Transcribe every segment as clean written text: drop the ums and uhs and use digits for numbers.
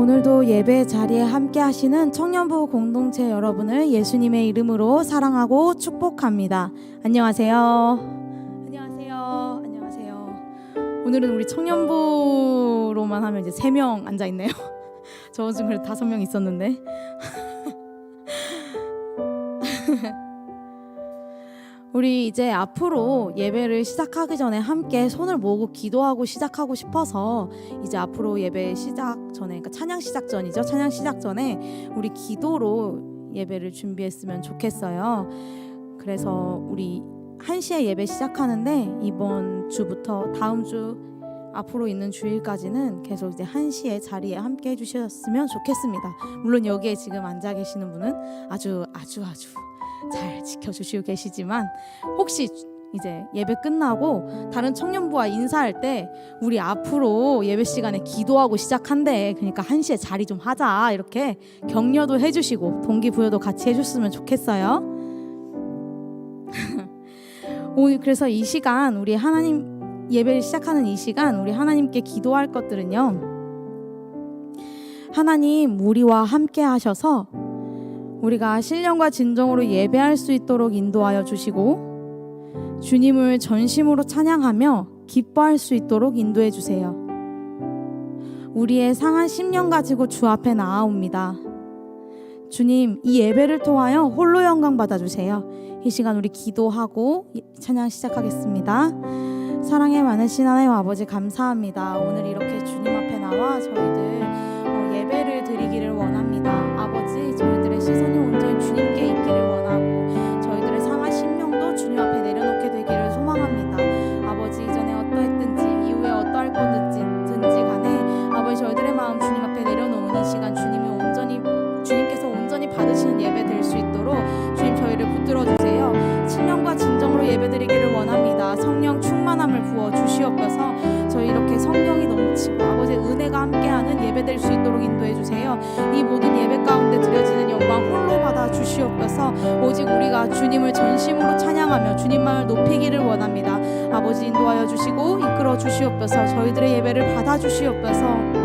오늘도 예배 자리에 함께 하시는 청년부 공동체 여러분을 예수님의 이름으로 사랑하고 축복합니다. 안녕하세요. 안녕하세요. 안녕하세요. 오늘은 우리 청년부로만 하면 이제 3명 앉아있네요. 저번 주 그래도 5명 있었는데. 우리 이제 앞으로 예배를 시작하기 전에 함께 손을 모으고 기도하고 시작하고 싶어서 이제 앞으로 예배 시작 전에, 그러니까 찬양 시작 전이죠. 찬양 시작 전에 우리 기도로 예배를 준비했으면 좋겠어요. 그래서 우리 1시에 예배 시작하는데 이번 주부터 다음 주 앞으로 있는 주일까지는 계속 이제 1시에 자리에 함께 해주셨으면 좋겠습니다. 물론 여기에 지금 앉아 계시는 분은 아주 잘 지켜주시고 계시지만 혹시 이제 예배 끝나고 다른 청년부와 인사할 때 우리 앞으로 예배 시간에 기도하고 시작한대, 그러니까 1시에 자리 좀 하자, 이렇게 격려도 해주시고 동기부여도 같이 해줬으면 좋겠어요. 오늘 그래서 이 시간 우리 하나님 예배를 시작하는 이 시간 우리 하나님께 기도할 것들은요, 하나님 우리와 함께 하셔서 우리가 신령과 진정으로 예배할 수 있도록 인도하여 주시고 주님을 전심으로 찬양하며 기뻐할 수 있도록 인도해 주세요. 우리의 상한 심령 가지고 주 앞에 나아옵니다. 주님, 이 예배를 통하여 홀로 영광 받아주세요. 이 시간 우리 기도하고 찬양 시작하겠습니다. 사랑에 많으신 하나님 아버지, 감사합니다. 오늘 이렇게 주님 앞에 나와 저희들 예배를 드리기를 원합니다. 아버지, 저희들의 시선이 온전히 주님께 있기를 원하고 저희들의 상한 심령도 주님 앞에 내려놓게 되기를 소망합니다. 아버지, 이전에 어떠했든지 이후에 어떠할 것든지 간에 아버지, 저희들의 마음 주님 앞에 내려놓은 이 시간 주님께서 온전히 받으시는 예배 될 수 있도록 주님 저희를 붙들어 주세요. 신령과 진정으로 예배 드리기를 원합니다. 성령 충만함을 부어 주시옵소서. 저희 이렇게 성령이 넘치고 아버지 은혜가 함께하는 예배 될 수 있도록 인도해 주세요. 이 모든 예배 가운데 드려지는 영광 홀로 받아 주시옵소서. 오직 우리가 주님을 전심으로 찬양하며 주님만을 높이기를 원합니다. 아버지, 인도하여 주시고 이끌어 주시옵소서. 저희들의 예배를 받아 주시옵소서.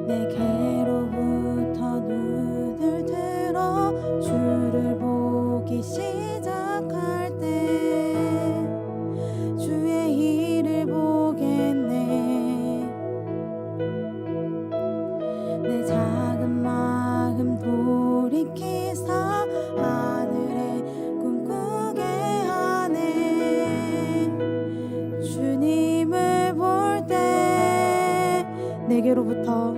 내게로부터 눈을 들어 주를 보기 시작할 때 주의 일을 보겠네. 내 작은 마음 돌이키사 하늘에 꿈꾸게 하네. 주님을 볼 때 내게로부터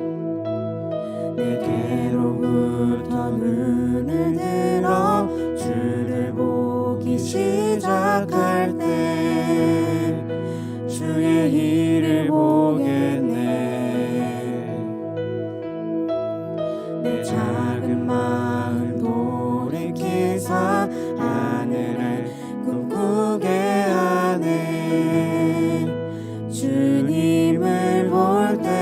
눈을 들어 주를 보기 시작할 때 주의 일을 보겠네. 내 작은 마음 돌이키사 하늘을 꿈꾸게 하네. 주님을 볼 때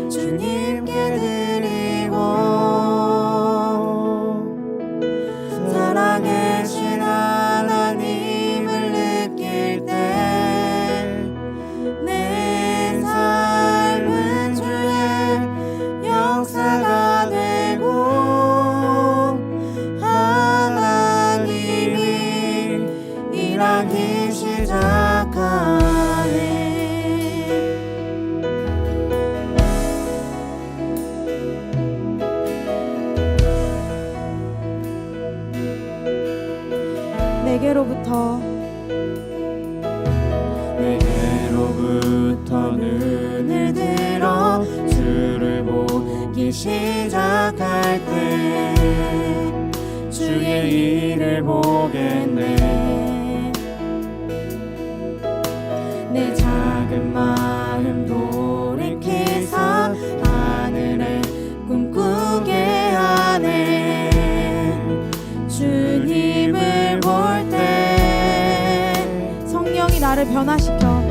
주님께 드리고 내게로부터 눈을 들어 주를 보기 시작할 때 주의 일을 보겠네. 내 작은 마음 돌이키사 하늘을 꿈꾸게 하네. 주님을 볼 때 성령이 나를 변화시켜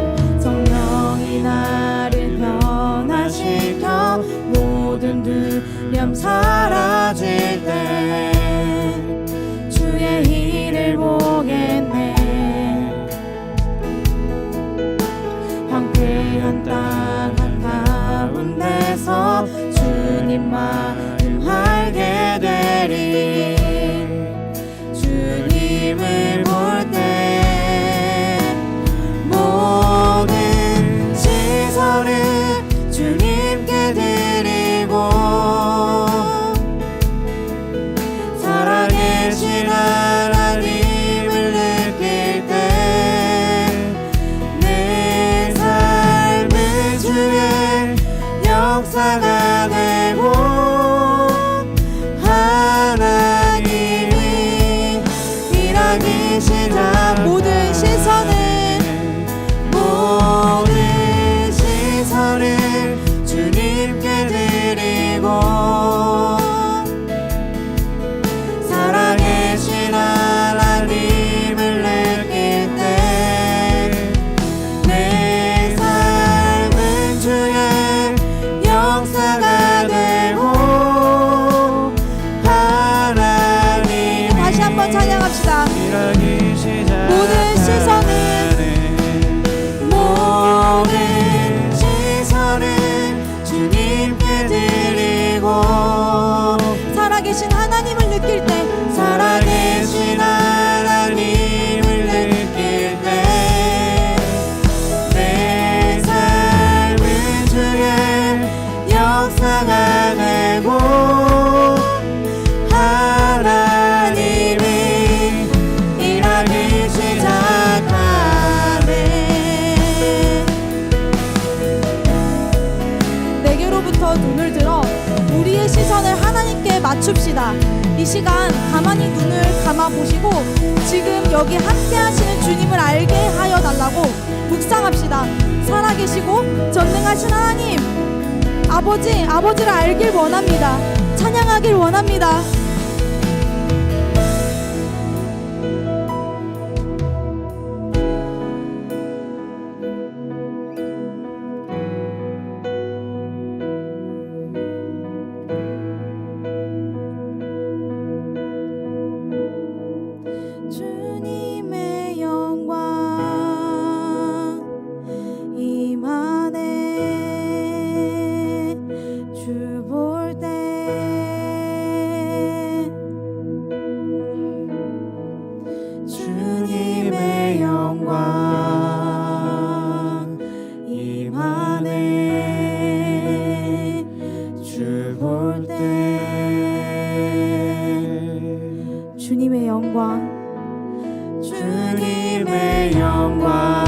성령이 나를 변화시켜 모든 두려움 사라질 때 주의 일을 보겠네. 황폐한 땅 한가운데서 주님 마음 알게 되리. 주님을 볼 때 모든 시선을 주님께 드리고 살아계신 하나님을 느낄 때 내 삶은 주의 역사가 되고 하나님이 일하기 시작. 모든 시선을 주님께 드리고 살아계신 하나님을 느낄 때 내 삶은 주의 역사가 되고 하나님이 다시 한번 찬양합시다. 일하기 시작. 모든 시선을 주님께 드리고 살아계신 하나님을 느낄 때 살아계신 하나님을 느낄 때 내 삶은 주의 역사가 되고 하나님이 일하기 시작하네. 내게로부터 눈을 들어 우리의 시선을 하나님께 맞춥시다. 이 시간 가만히 눈을 감아 보시고 지금 여기 함께 하시는 주님을 알게 하여 달라고 묵상합시다. 살아계시고 전능하신 하나님, 아버지를 알길 원합니다. 찬양하길 원합니다. 주님의 영광 임하네. 주 볼 때 주님의 영광 임하네. 주 볼 때 주님의 영광 주님의 영광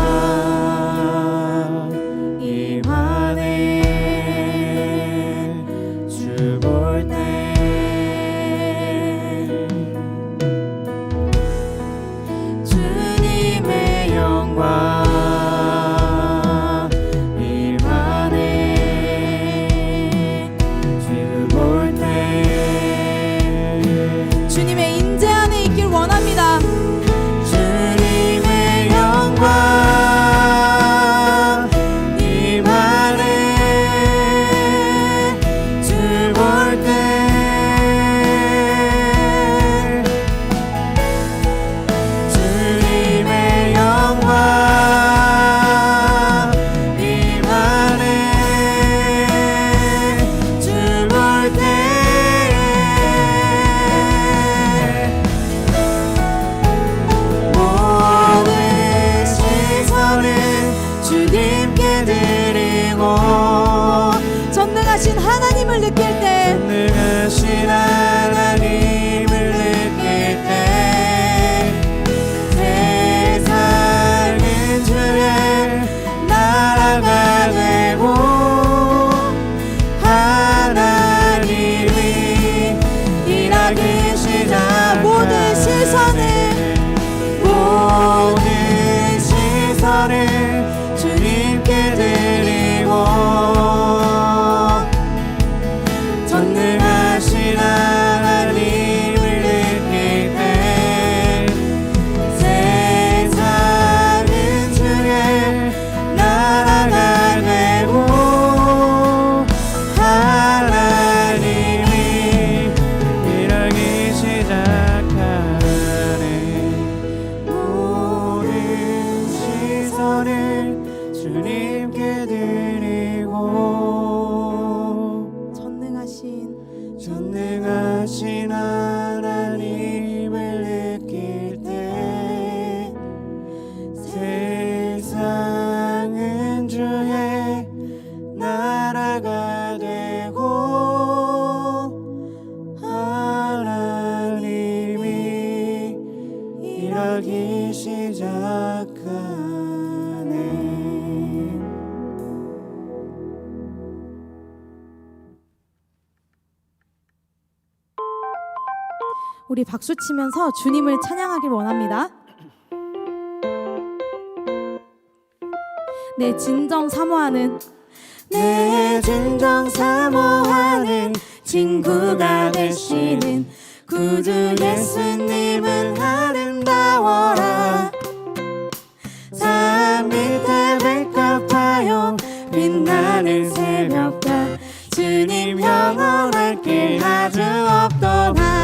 임하네. 주 볼 때 주님의 영광 임하네. 주 볼 때 주님의 인재 안에 있길 원합니다. 주님의 영광 임하네. 주 볼 때 주님의 영광 임하네. 주 볼 때 모든 시선을 주님께 드리고 전능하신 하나님을 느낄 때 전능하신 하나님을 느낄 때 내 우리 박수 치면서 주님을 찬양하길 원합니다. 내 진정 사모하는 내 진정 사모하는 친구가 되시는 구주 예수님은 아름다워라. 산 밑에 백합하여 빛나는 새벽별 주님 영원할 길 아주 없도다.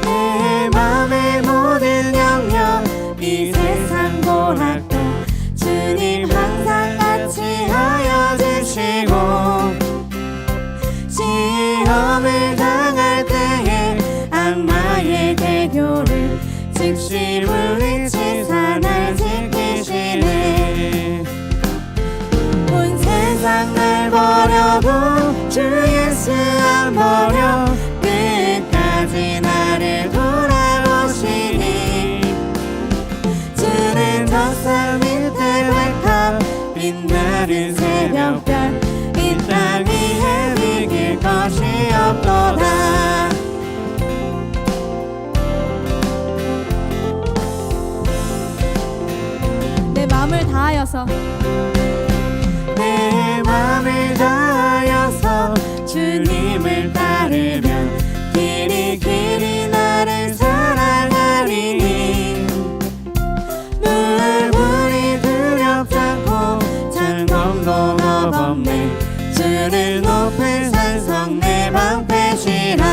내 맘의 모든 영역 이 세상 보랄 것 주님 항상 같이 하여 주시고 시험을 당할 때에 악마의 대교를 즉시 물리치사 날 지키시네. 온 세상 날 버려도 주 예수 안 버려 끝까지 나를 돌아오시니 주는 덕산 밑에 백합 빛나는 새벽별 이 땅 위에 비길 것이 없도다. 내 마음을 다하여서 내 맘을 다하여서 주님을 따르면 길이 나를 사랑하리니 물불이 두렵지 않고 장검도 없네. 주를 높은 산성 내 방패시라.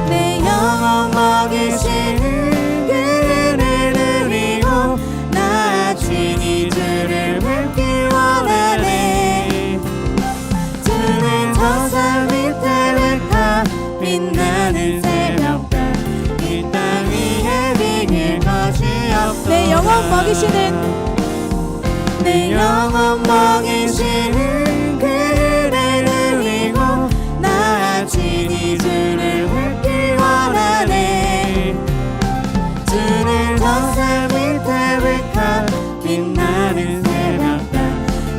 내 영혼 먹이시는 그를 누리고 나 친히 주를 뵙길 원하네. 주는 저산 밑에 백합 빛나는 새벽별 이 땅 위에 비길 것이 없도다. 내 영혼 먹이시는 내 영혼 먹이시는 그를 누리고 나 친히 주를 뵙길 원하네. 주는 저산 밑에 백합 빛나는 새벽별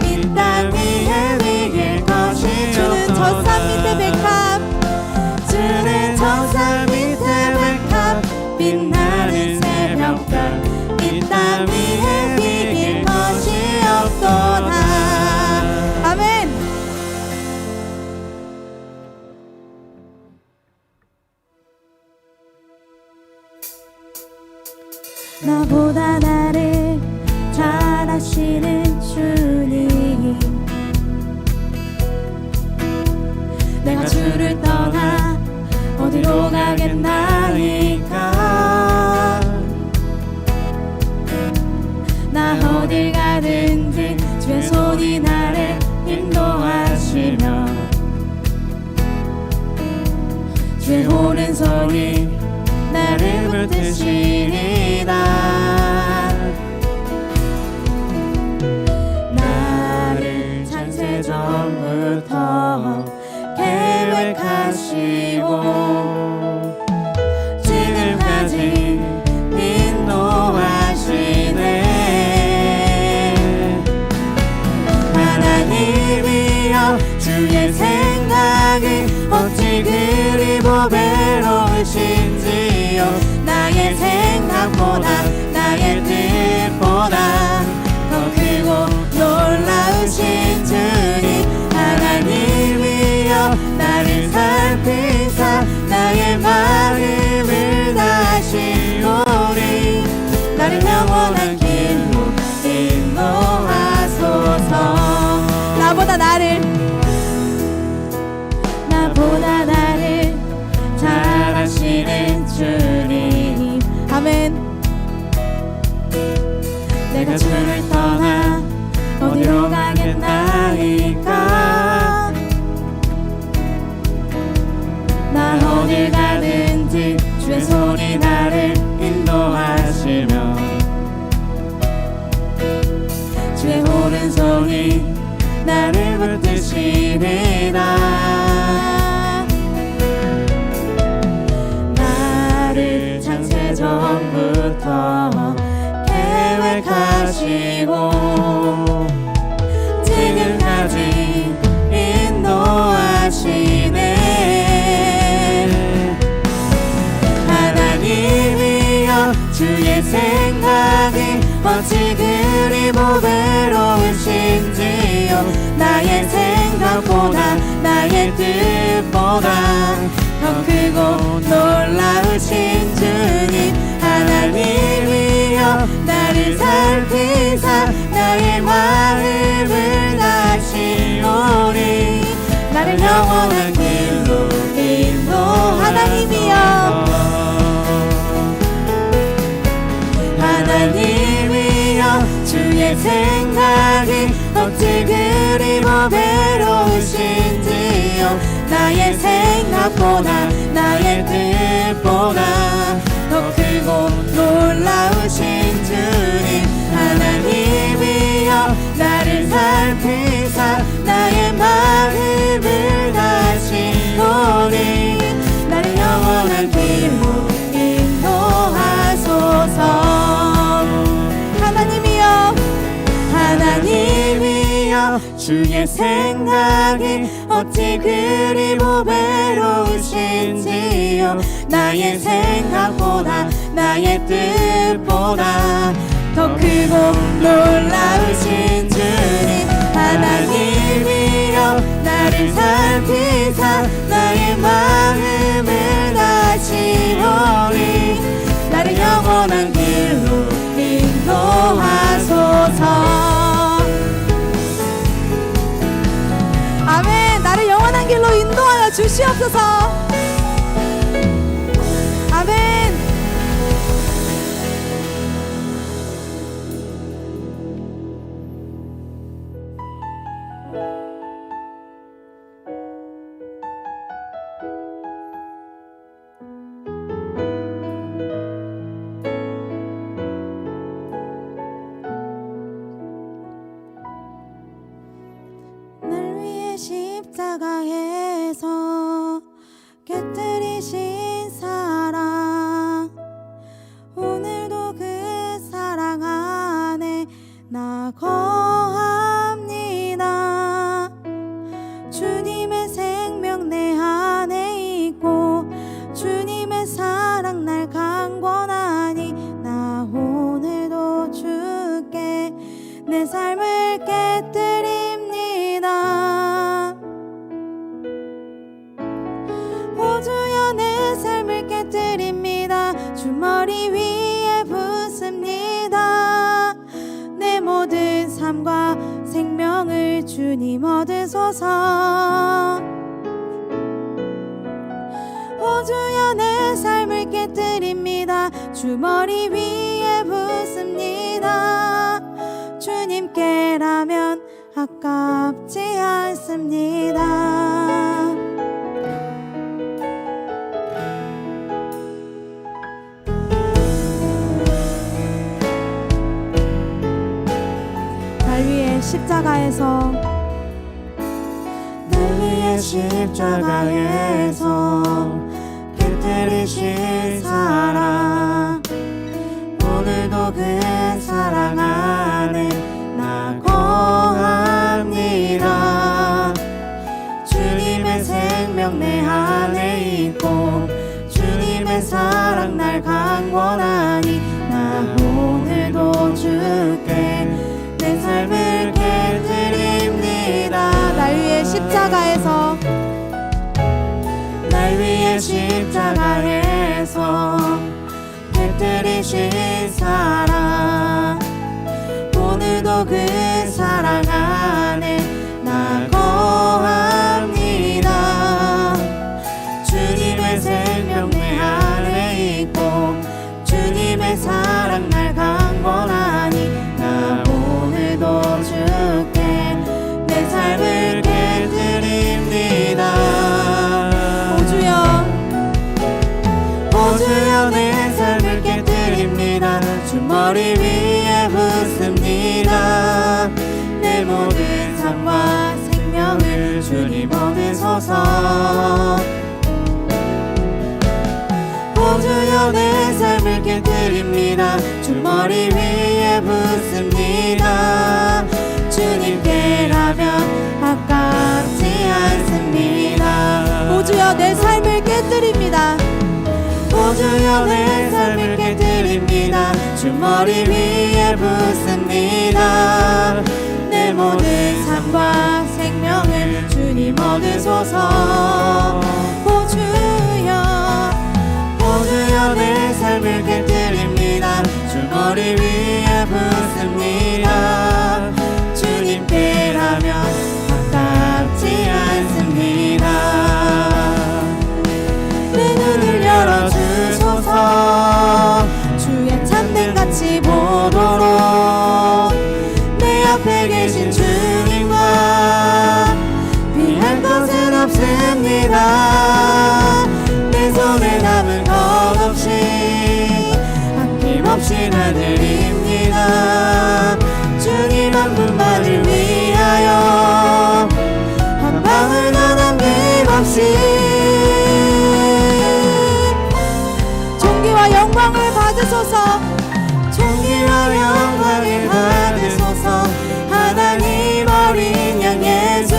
이 땅 위에 비길 것이 주는 없도다. 저산 밑에 백합 주는 저산 밑에 백합 빛나는 새벽별 이 땅 위에 비길 것이 없도다. 아멘. 나보다 나를 잘 아시는 주님 내가 주를 떠나 어디로 가겠나이까. 나 어딜 가든지 주의 손이 나를 인도하시며 주의 오른손이 나를 붙드시리다. 나를 창세전부터 계획하시고 지금까지 인도하시네. 하나님이여 주의 생각이 어찌 그리 보배로우신지요. 나의 생각보다 나의 뜻보다 더 크고 놀라우신 주님 하나님이여 나를 살피사 나의 마음을 다하시오리. 나를 영원한 길로 인도하소서. 나보다 나를 잘 아시는 주님 아멘. 내가 주를 떠나 어디로 가겠나이까. 나 어딜 가든지 주의 손이 나를 인도하시며 주의 오른손이 나를 붙드시리라. 나를 창세전부터 계획하 주시고 지금까지 인도하시네. 하나님이여 주의 생각이 어찌 그리 보배로우신지요. 나의 생각보다 나의 뜻보다 더 크고 놀라우신 주님. 하나님이여 나를 살피사 나의 마음을 다시오니 나를 영원한 길로 인도하소서. 하나님이여 주의 생각이 어찌 그리 보배로우신지요. 나의 생각보다 나의 뜻보다 더 크고 놀라우신 주님. 하나님이여 나를 살피사 나의 마음을 다시오니 나를 영원한 길로 인도하소서. 하나님이여 주의 생각이 어찌 그리 보배로우신지요. 나의 생각보다 나의 뜻보다 더 크고 놀라우신 주님. 하나님이여 나를 살피사 나의 마음을 다시오니 나를 영원한 길로 인도하소서. 아멘. 나를 영원한 길로 인도하여 주시옵소서. 아멘. 날 위해 십자가에서 깨뜨리신 사랑, 오늘도 그 사랑 안에 나 거합니다. 주님의 생명 내 안에 있고 주님의 사랑 날 강권하니 나 오늘도 주께 내 삶을 깨뜨립니다. 오 주여 내 삶을 깨뜨립니다. 주머리 위에 붓습니다. 내 모든 삶과 생명을 주님 얻으소서. 오 주여 내 삶을 깨뜨립니다. 주머리 위에 붓습니다. 주님께라면 아깝지 않습니다. 날 위해 십자가에서 날 위해 십자가에서 깨뜨리신 사랑, 오늘도 그 사랑 안에 나 거합니다. 주님의 생명 내 안에 있고 주님의 사랑 날 강권하니 나 오늘도 주께 내 삶을 깨뜨립니다. 날 위해 십자가에서 날 위해 십자가에서 깨뜨리신 사랑, 오늘도 그 사랑 안에 나 거합니다. 주님의 생명 내 안에 있고 주님의 사랑 날 강권하니 나 오늘도 주께 내 삶을 깨뜨립니다. 오 주여 내 삶을 깨뜨립니다. 주머리 위에 붓습니다. 내 모든 삶과 생명을 주님 얻으소서. 오 주여 내 삶을 깨뜨립니다. 드립니다. 주 머리 위에 붓습니다. 주님께라면 아깝지 않습니다. 오 주여 내 삶을 깨뜨립니다. 오 주여 내 삶을 깨뜨립니다. 주 머리 위에 붓습니다. 내 모든 삶과 생명을 주님 얻으소서. 오 주여 내 삶을 깨뜨립니다. 주 머리 위에 붓습니다. 주님께라면 아깝지 않습니다. 내 눈을 열어주소서. 주의 참된같이 보도록 내 앞에 계신 주님과 비할 것은 없습니다. 내 손에 남은 것 없이 아낌없이 다 드립니다. 주님 한 분만을 위하여 한 방울도 남김없이 존귀와 영광을 받으소서. 존귀와 영광을 받으소서. 하나님 어린 양 예수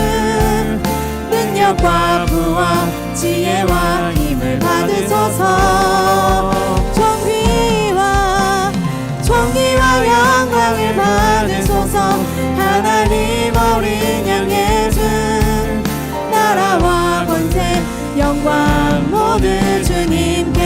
능력과 부와 지혜와 힘을 받으소서. 존귀와 영광을 받으소서. 하나님 어린 양 예수 나라와 권세 영광 모두 주님께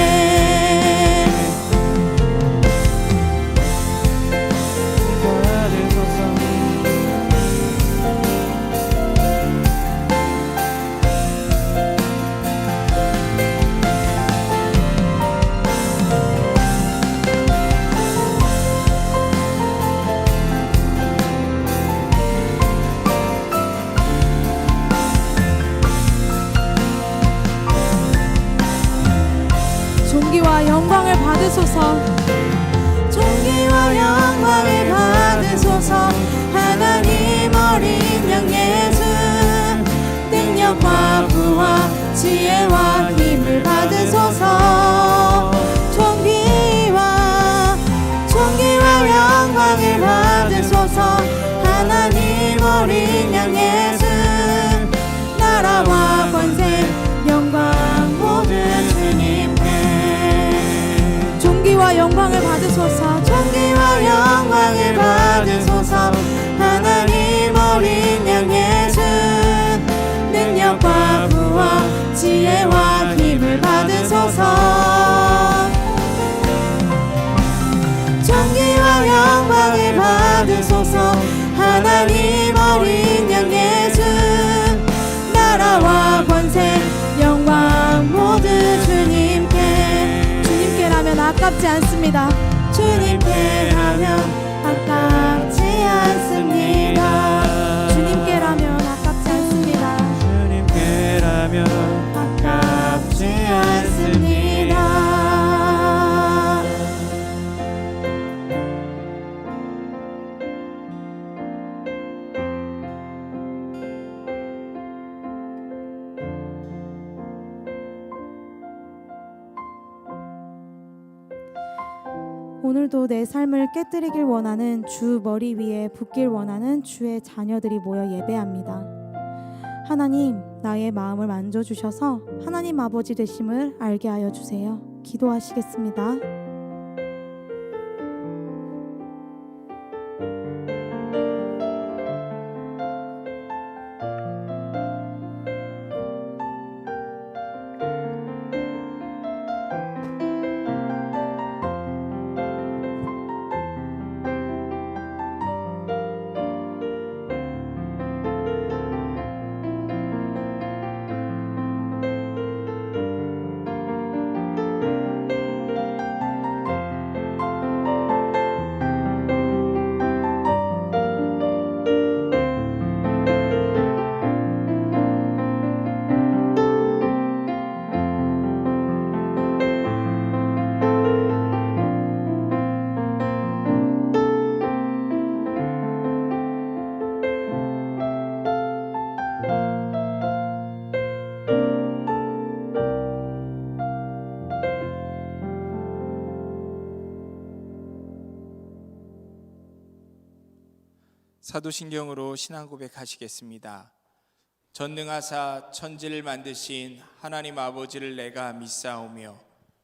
받으소서. 존귀와 영광을 받으소서. 존귀와 영광을 받으소서. 하나님 어린 양 예수 능력과 부와 지혜와 힘을 받으소서. 존귀와 영광을 받으소서. 하나님 어린 양 예수 나라와 권세 영광 모두 주님께. 존귀와 영광을 받으소서. 존귀와 영광을 받으소서. 하나님 어린 양 예수 능력과 부와 지혜와 힘을 받으소서. 존귀와 영광을 받으소서. 하나님 어린 양 예수 나라와 권세 영광 모두 주님께. 주님께라면 아깝지 않습니다. 주님께라면 아깝지 않습니다. 주님께라면 아깝지 않습니다. 주님께라면 아깝지 않습니다. 오늘도 내 삶을 깨뜨리길 원하는 주 머리 위에 붓길 원하는 주의 자녀들이 모여 예배합니다. 하나님, 나의 마음을 만져주셔서 하나님 아버지 되심을 알게 하여 주세요. 기도하시겠습니다. 사도신경으로 신앙 고백하시겠습니다. 전능하사 천지를 만드신 하나님 아버지를 내가 믿사오며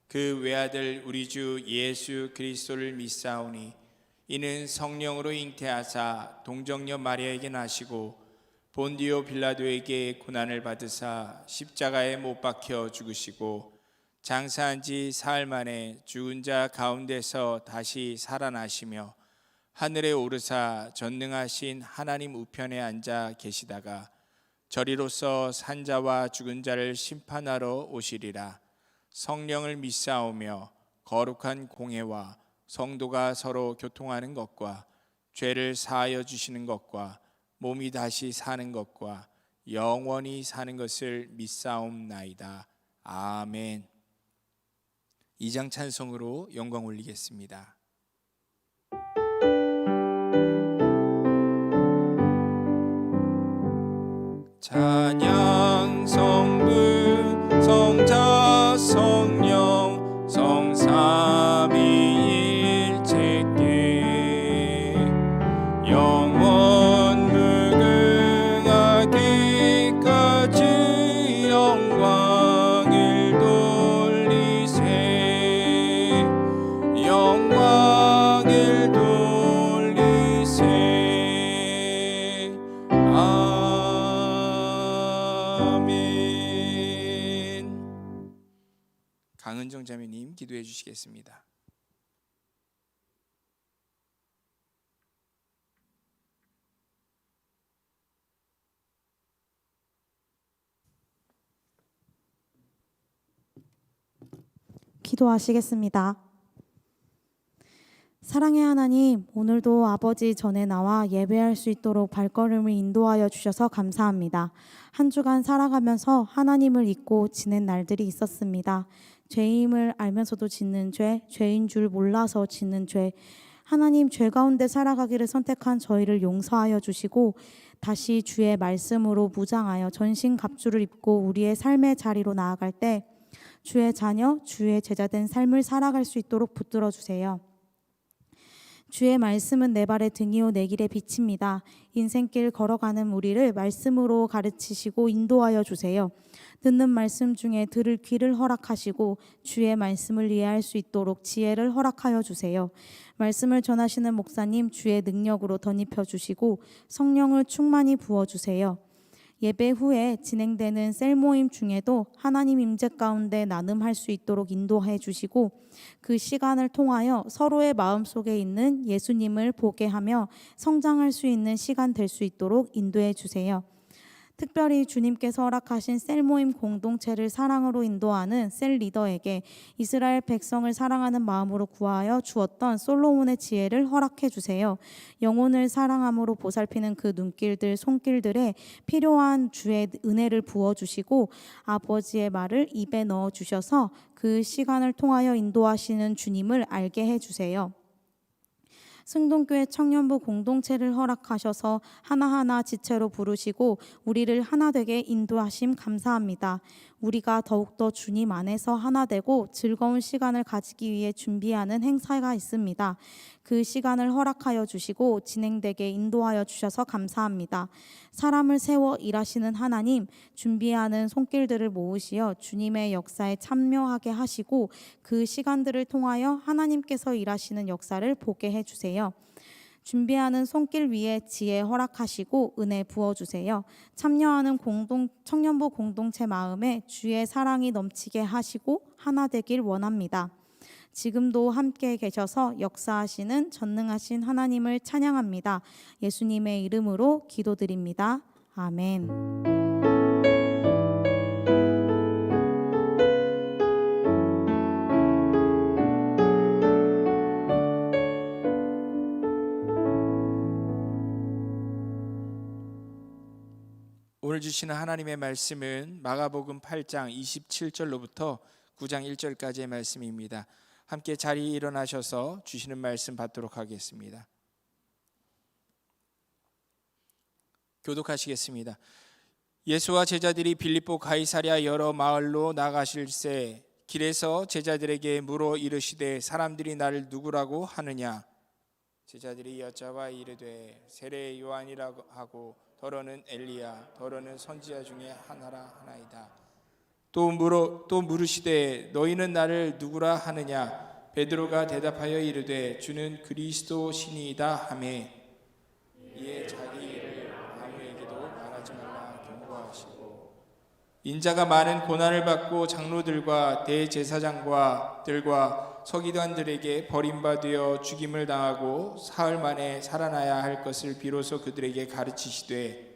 그 외아들 우리 주 예수 그리스도를 믿사오니 이는 성령으로 잉태하사 동정녀 마리아에게 나시고 본디오 빌라도에게 고난을 받으사 십자가에 못 박혀 죽으시고 장사한 지 사흘 만에 죽은 자 가운데서 다시 살아나시며 하늘에 오르사 전능하신 하나님 우편에 앉아 계시다가 저리로서 산자와 죽은 자를 심판하러 오시리라. 성령을 믿사오며 거룩한 공회와 성도가 서로 교통하는 것과 죄를 사하여 주시는 것과 몸이 다시 사는 것과 영원히 사는 것을 믿사옵나이다. 아멘. 2장 찬송으로 영광 올리겠습니다. 찬양 성부 성자 성령 성삼위일체께 영원 무궁하기까지 영광을 돌리세 영광을 돌리세. 강은정 자매님 기도해 주시겠습니다. 기도하시겠습니다. 사랑의 하나님, 오늘도 아버지 전에 나와 예배할 수 있도록 발걸음을 인도하여 주셔서 감사합니다. 한 주간 살아가면서 하나님을 잊고 지낸 날들이 있었습니다. 죄임을 알면서도 짓는 죄, 죄인 줄 몰라서 짓는 죄, 하나님 죄 가운데 살아가기를 선택한 저희를 용서하여 주시고 다시 주의 말씀으로 무장하여 전신갑주를 입고 우리의 삶의 자리로 나아갈 때 주의 자녀, 주의 제자된 삶을 살아갈 수 있도록 붙들어 주세요. 주의 말씀은 내 발의 등이요 내 길의 빛입니다. 인생길 걸어가는 우리를 말씀으로 가르치시고 인도하여 주세요. 듣는 말씀 중에 들을 귀를 허락하시고 주의 말씀을 이해할 수 있도록 지혜를 허락하여 주세요. 말씀을 전하시는 목사님 주의 능력으로 덧입혀 주시고 성령을 충만히 부어주세요. 예배 후에 진행되는 셀 모임 중에도 하나님 임재 가운데 나눔할 수 있도록 인도해 주시고 그 시간을 통하여 서로의 마음속에 있는 예수님을 보게 하며 성장할 수 있는 시간 될 수 있도록 인도해 주세요. 특별히 주님께서 허락하신 셀 모임 공동체를 사랑으로 인도하는 셀 리더에게 이스라엘 백성을 사랑하는 마음으로 구하여 주었던 솔로몬의 지혜를 허락해 주세요. 영혼을 사랑함으로 보살피는 그 눈길들, 손길들에 필요한 주의 은혜를 부어주시고 아버지의 말을 입에 넣어주셔서 그 시간을 통하여 인도하시는 주님을 알게 해주세요. 승동교회 청년부 공동체를 허락하셔서 하나하나 지체로 부르시고 우리를 하나 되게 인도하심 감사합니다. 우리가 더욱더 주님 안에서 하나 되고 즐거운 시간을 가지기 위해 준비하는 행사가 있습니다. 그 시간을 허락하여 주시고 진행되게 인도하여 주셔서 감사합니다. 사람을 세워 일하시는 하나님, 준비하는 손길들을 모으시어 주님의 역사에 참여하게 하시고 그 시간들을 통하여 하나님께서 일하시는 역사를 보게 해주세요. 준비하는 손길 위에 지혜 허락하시고 은혜 부어주세요. 참여하는 청년부 공동체 마음에 주의 사랑이 넘치게 하시고 하나 되길 원합니다. 지금도 함께 계셔서 역사하시는 전능하신 하나님을 찬양합니다. 예수님의 이름으로 기도드립니다. 아멘. 오늘 주시는 하나님의 말씀은 마가복음 8장 27절로부터 9장 1절까지의 말씀입니다. 함께 자리에 일어나셔서 주시는 말씀 받도록 하겠습니다. 교독하시겠습니다. 예수와 제자들이 빌립보 가이사랴 여러 마을로 나가실새 길에서 제자들에게 물어 이르시되 사람들이 나를 누구라고 하느냐? 제자들이 여짜와 이르되 세례 요한이라고 하고 더러는 엘리야 더러는 선지자 중에 하나라 하나이다. 또 물으시되 너희는 나를 누구라 하느냐? 베드로가 대답하여 이르되 주는 그리스도시니이다 하매 이에 자기 일을 아무에게도 말하지 말라 경고하시고 인자가 많은 고난을 받고 장로들과 대제사장들과 서기관들에게 버림받아 죽임을 당하고 사흘 만에 살아나야 할 것을 비로소 그들에게 가르치시되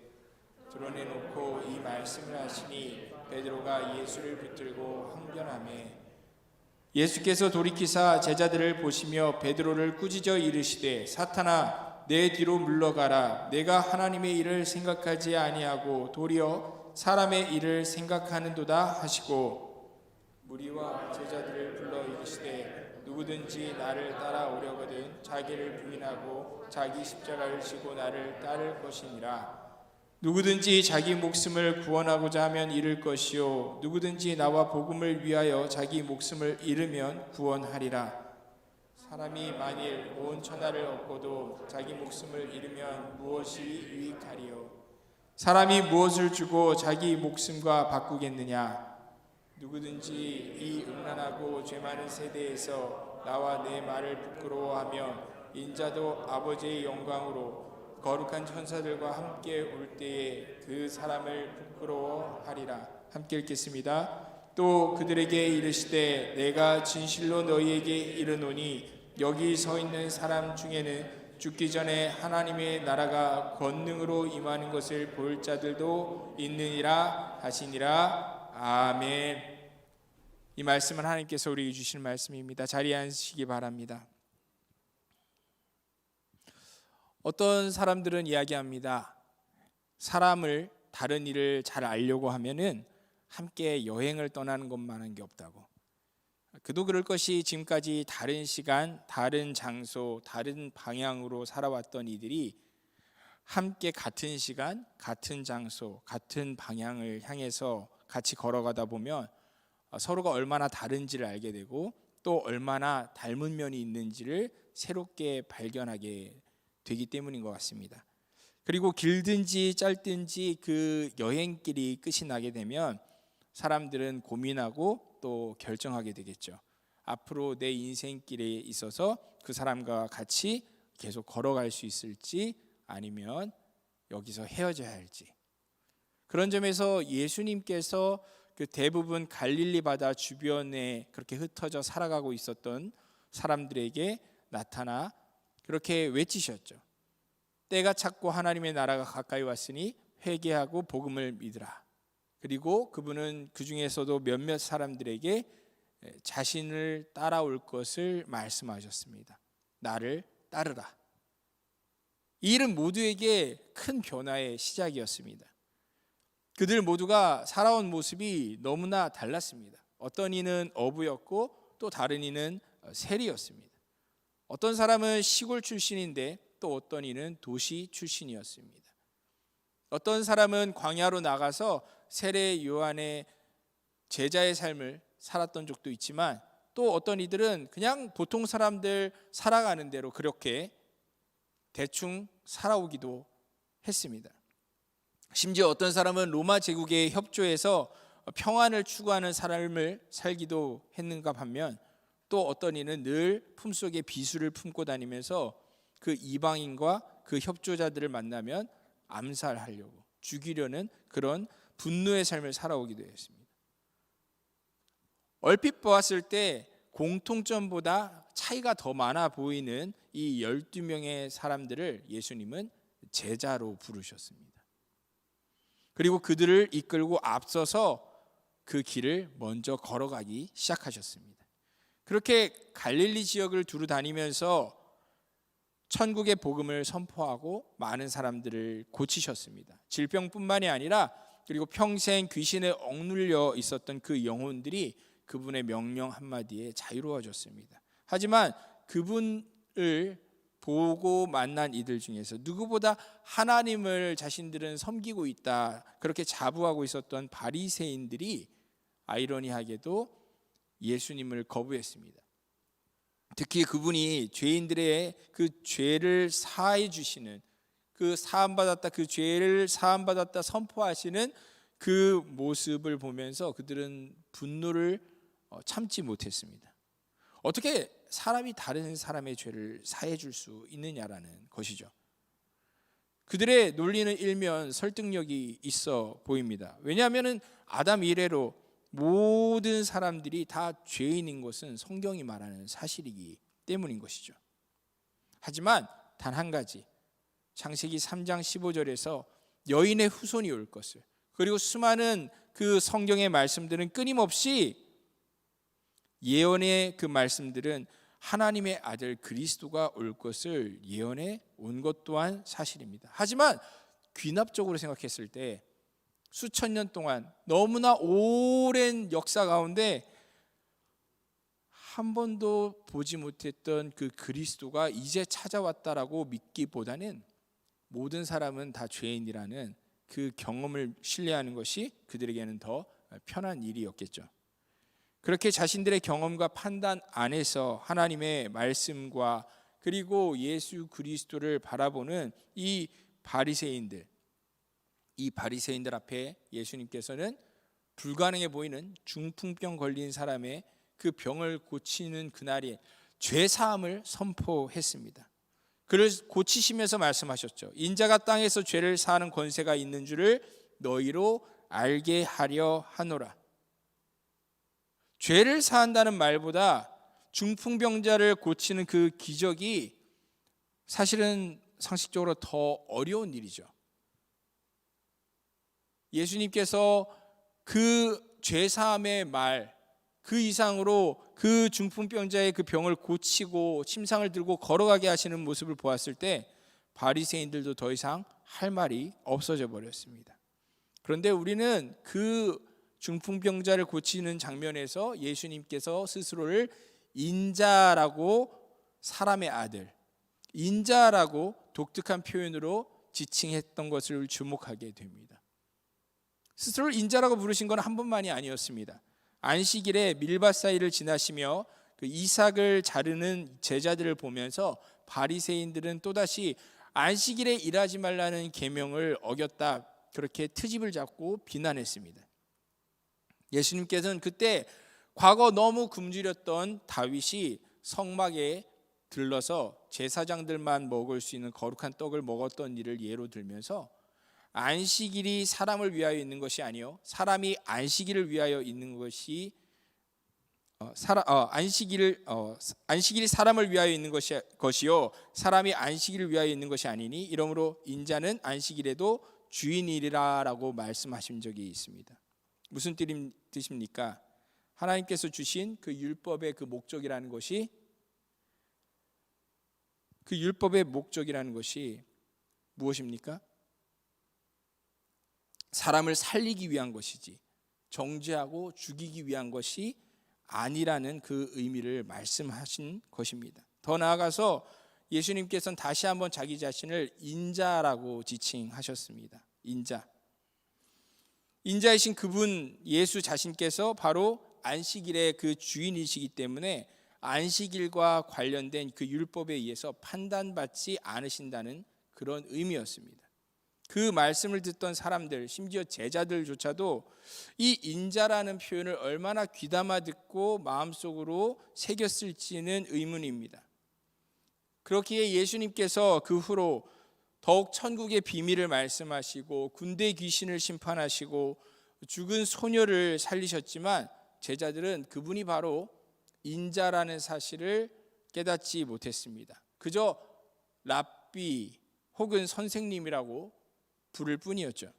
드러내놓고 이 말씀을 하시니 베드로가 예수를 붙들고 항변하매 예수께서 돌이키사 제자들을 보시며 베드로를 꾸짖어 이르시되 사탄아 내 뒤로 물러가라. 내가 하나님의 일을 생각하지 아니하고 도리어 사람의 일을 생각하는도다 하시고 무리와 제자들을 불러 이르시되 누구든지 나를 따라오려거든 자기를 부인하고 자기 십자가를 지고 나를 따를 것이니라. 누구든지 자기 목숨을 구원하고자 하면 잃을 것이요 누구든지 나와 복음을 위하여 자기 목숨을 잃으면 구원하리라. 사람이 만일 온 천하를 얻고도 자기 목숨을 잃으면 무엇이 유익하리요? 사람이 무엇을 주고 자기 목숨과 바꾸겠느냐? 누구든지 이 음란하고 죄 많은 세대에서 나와 내 말을 부끄러워하며 인자도 아버지의 영광으로 거룩한 천사들과 함께 올 때에 그 사람을 부끄러워하리라. 함께 읽겠습니다. 또 그들에게 이르시되 내가 진실로 너희에게 이르노니 여기 서 있는 사람 중에는 죽기 전에 하나님의 나라가 권능으로 임하는 것을 볼 자들도 있느니라 하시니라. 아멘. 이 말씀은 하나님께서 우리에게 주신 말씀입니다. 자리에 앉으시기 바랍니다. 어떤 사람들은 이야기합니다. 사람을 다른 일을 잘 알려고 하면은 함께 여행을 떠나는 것만한 게 없다고. 그도 그럴 것이 지금까지 다른 시간, 다른 장소, 다른 방향으로 살아왔던 이들이 함께 같은 시간, 같은 장소, 같은 방향을 향해서 같이 걸어가다 보면 서로가 얼마나 다른지를 알게 되고 또 얼마나 닮은 면이 있는지를 새롭게 발견하게 되기 때문인 것 같습니다. 그리고 길든지 짧든지 그 여행길이 끝이 나게 되면 사람들은 고민하고 또 결정하게 되겠죠. 앞으로 내 인생길에 있어서 그 사람과 같이 계속 걸어갈 수 있을지 아니면 여기서 헤어져야 할지. 그런 점에서 예수님께서 그 대부분 갈릴리 바다 주변에 그렇게 흩어져 살아가고 있었던 사람들에게 나타나 그렇게 외치셨죠. 때가 찼고 하나님의 나라가 가까이 왔으니 회개하고 복음을 믿으라. 그리고 그분은 그 중에서도 몇몇 사람들에게 자신을 따라올 것을 말씀하셨습니다. 나를 따르라. 이 일은 모두에게 큰 변화의 시작이었습니다. 그들 모두가 살아온 모습이 너무나 달랐습니다. 어떤 이는 어부였고 또 다른 이는 세리였습니다. 어떤 사람은 시골 출신인데 또 어떤 이는 도시 출신이었습니다. 어떤 사람은 광야로 나가서 세례 요한의 제자의 삶을 살았던 적도 있지만 또 어떤 이들은 그냥 보통 사람들 살아가는 대로 그렇게 대충 살아오기도 했습니다. 심지어 어떤 사람은 로마 제국에 협조해서 평안을 추구하는 삶을 살기도 했는가 반면 또 어떤 이는 늘 품속에 비수를 품고 다니면서 그 이방인과 그 협조자들을 만나면 암살하려고 죽이려는 그런 분노의 삶을 살아오기도 했습니다. 얼핏 보았을 때 공통점보다 차이가 더 많아 보이는 이 12명의 사람들을 예수님은 제자로 부르셨습니다. 그리고 그들을 이끌고 앞서서 그 길을 먼저 걸어가기 시작하셨습니다. 그렇게 갈릴리 지역을 두루 다니면서 천국의 복음을 선포하고 많은 사람들을 고치셨습니다. 질병뿐만이 아니라 그리고 평생 귀신에 억눌려 있었던 그 영혼들이 그분의 명령 한마디에 자유로워졌습니다. 하지만 그분을 보고 만난 이들 중에서 누구보다 하나님을 자신들은 섬기고 있다 그렇게 자부하고 있었던 바리새인들이 아이러니하게도 예수님을 거부했습니다. 특히 그분이 죄인들의 그 죄를 사해 주시는, 그 사함받았다, 그 죄를 사함받았다 선포하시는 그 모습을 보면서 그들은 분노를 참지 못했습니다. 어떻게 사람이 다른 사람의 죄를 사해 줄 수 있느냐라는 것이죠. 그들의 논리는 일면 설득력이 있어 보입니다. 왜냐하면 아담 이래로 모든 사람들이 다 죄인인 것은 성경이 말하는 사실이기 때문인 것이죠. 하지만 단 한 가지, 창세기 3장 15절에서 여인의 후손이 올 것을, 그리고 수많은 그 성경의 말씀들은 끊임없이 예언의 그 말씀들은 하나님의 아들 그리스도가 올 것을 예언해 온 것 또한 사실입니다. 하지만 귀납적으로 생각했을 때 수천 년 동안 너무나 오랜 역사 가운데 한 번도 보지 못했던 그 그리스도가 이제 찾아왔다라고 믿기보다는 모든 사람은 다 죄인이라는 그 경험을 신뢰하는 것이 그들에게는 더 편한 일이었겠죠. 그렇게 자신들의 경험과 판단 안에서 하나님의 말씀과 그리고 예수 그리스도를 바라보는 이 바리새인들 앞에 예수님께서는 불가능해 보이는 중풍병 걸린 사람의 그 병을 고치는 그날이 죄 사함을 선포했습니다. 그를 고치시면서 말씀하셨죠. 인자가 땅에서 죄를 사하는 권세가 있는 줄을 너희로 알게 하려 하노라. 죄를 사한다는 말보다 중풍병자를 고치는 그 기적이 사실은 상식적으로 더 어려운 일이죠. 예수님께서 그 죄사함의 말 그 이상으로 그 중풍병자의 그 병을 고치고 침상을 들고 걸어가게 하시는 모습을 보았을 때 바리새인들도 더 이상 할 말이 없어져 버렸습니다. 그런데 우리는 그 중풍병자를 고치는 장면에서 예수님께서 스스로를 인자라고, 사람의 아들, 인자라고 독특한 표현으로 지칭했던 것을 주목하게 됩니다. 스스로를 인자라고 부르신 건 한 번만이 아니었습니다. 안식일에 밀밭 사이를 지나시며 그 이삭을 자르는 제자들을 보면서 바리새인들은 또다시 안식일에 일하지 말라는 계명을 어겼다, 그렇게 트집을 잡고 비난했습니다. 예수님께서는 그때 과거 너무 굶주렸던 다윗이 성막에 들러서 제사장들만 먹을 수 있는 거룩한 떡을 먹었던 일을 예로 들면서 안식일이 사람을 위하여 있는 것이 아니요 사람이 안식일을 위하여 있는 것이 안식일이 사람을 위하여 있는 것이요 사람이 안식일을 위하여 있는 것이 아니니 이러므로 인자는 안식일에도 주인이라라고 말씀하신 적이 있습니다. 무슨 뜻입니까? 하나님께서 주신 그 율법의 그 목적이라는 것이, 그 율법의 목적이라는 것이 무엇입니까? 사람을 살리기 위한 것이지 정죄하고 죽이기 위한 것이 아니라는 그 의미를 말씀하신 것입니다. 더 나아가서 예수님께서는 다시 한번 자기 자신을 인자라고 지칭하셨습니다. 인자이신 그분 예수 자신께서 바로 안식일의 그 주인이시기 때문에 안식일과 관련된 그 율법에 의해서 판단받지 않으신다는 그런 의미였습니다. 그 말씀을 듣던 사람들, 심지어 제자들조차도 이 인자라는 표현을 얼마나 귀담아 듣고 마음속으로 새겼을지는 의문입니다. 그렇기에 예수님께서 그 후로 더욱 천국의 비밀을 말씀하시고 군대 귀신을 심판하시고 죽은 소녀를 살리셨지만 제자들은 그분이 바로 인자라는 사실을 깨닫지 못했습니다. 그저 랍비 혹은 선생님이라고 부를 뿐이었죠.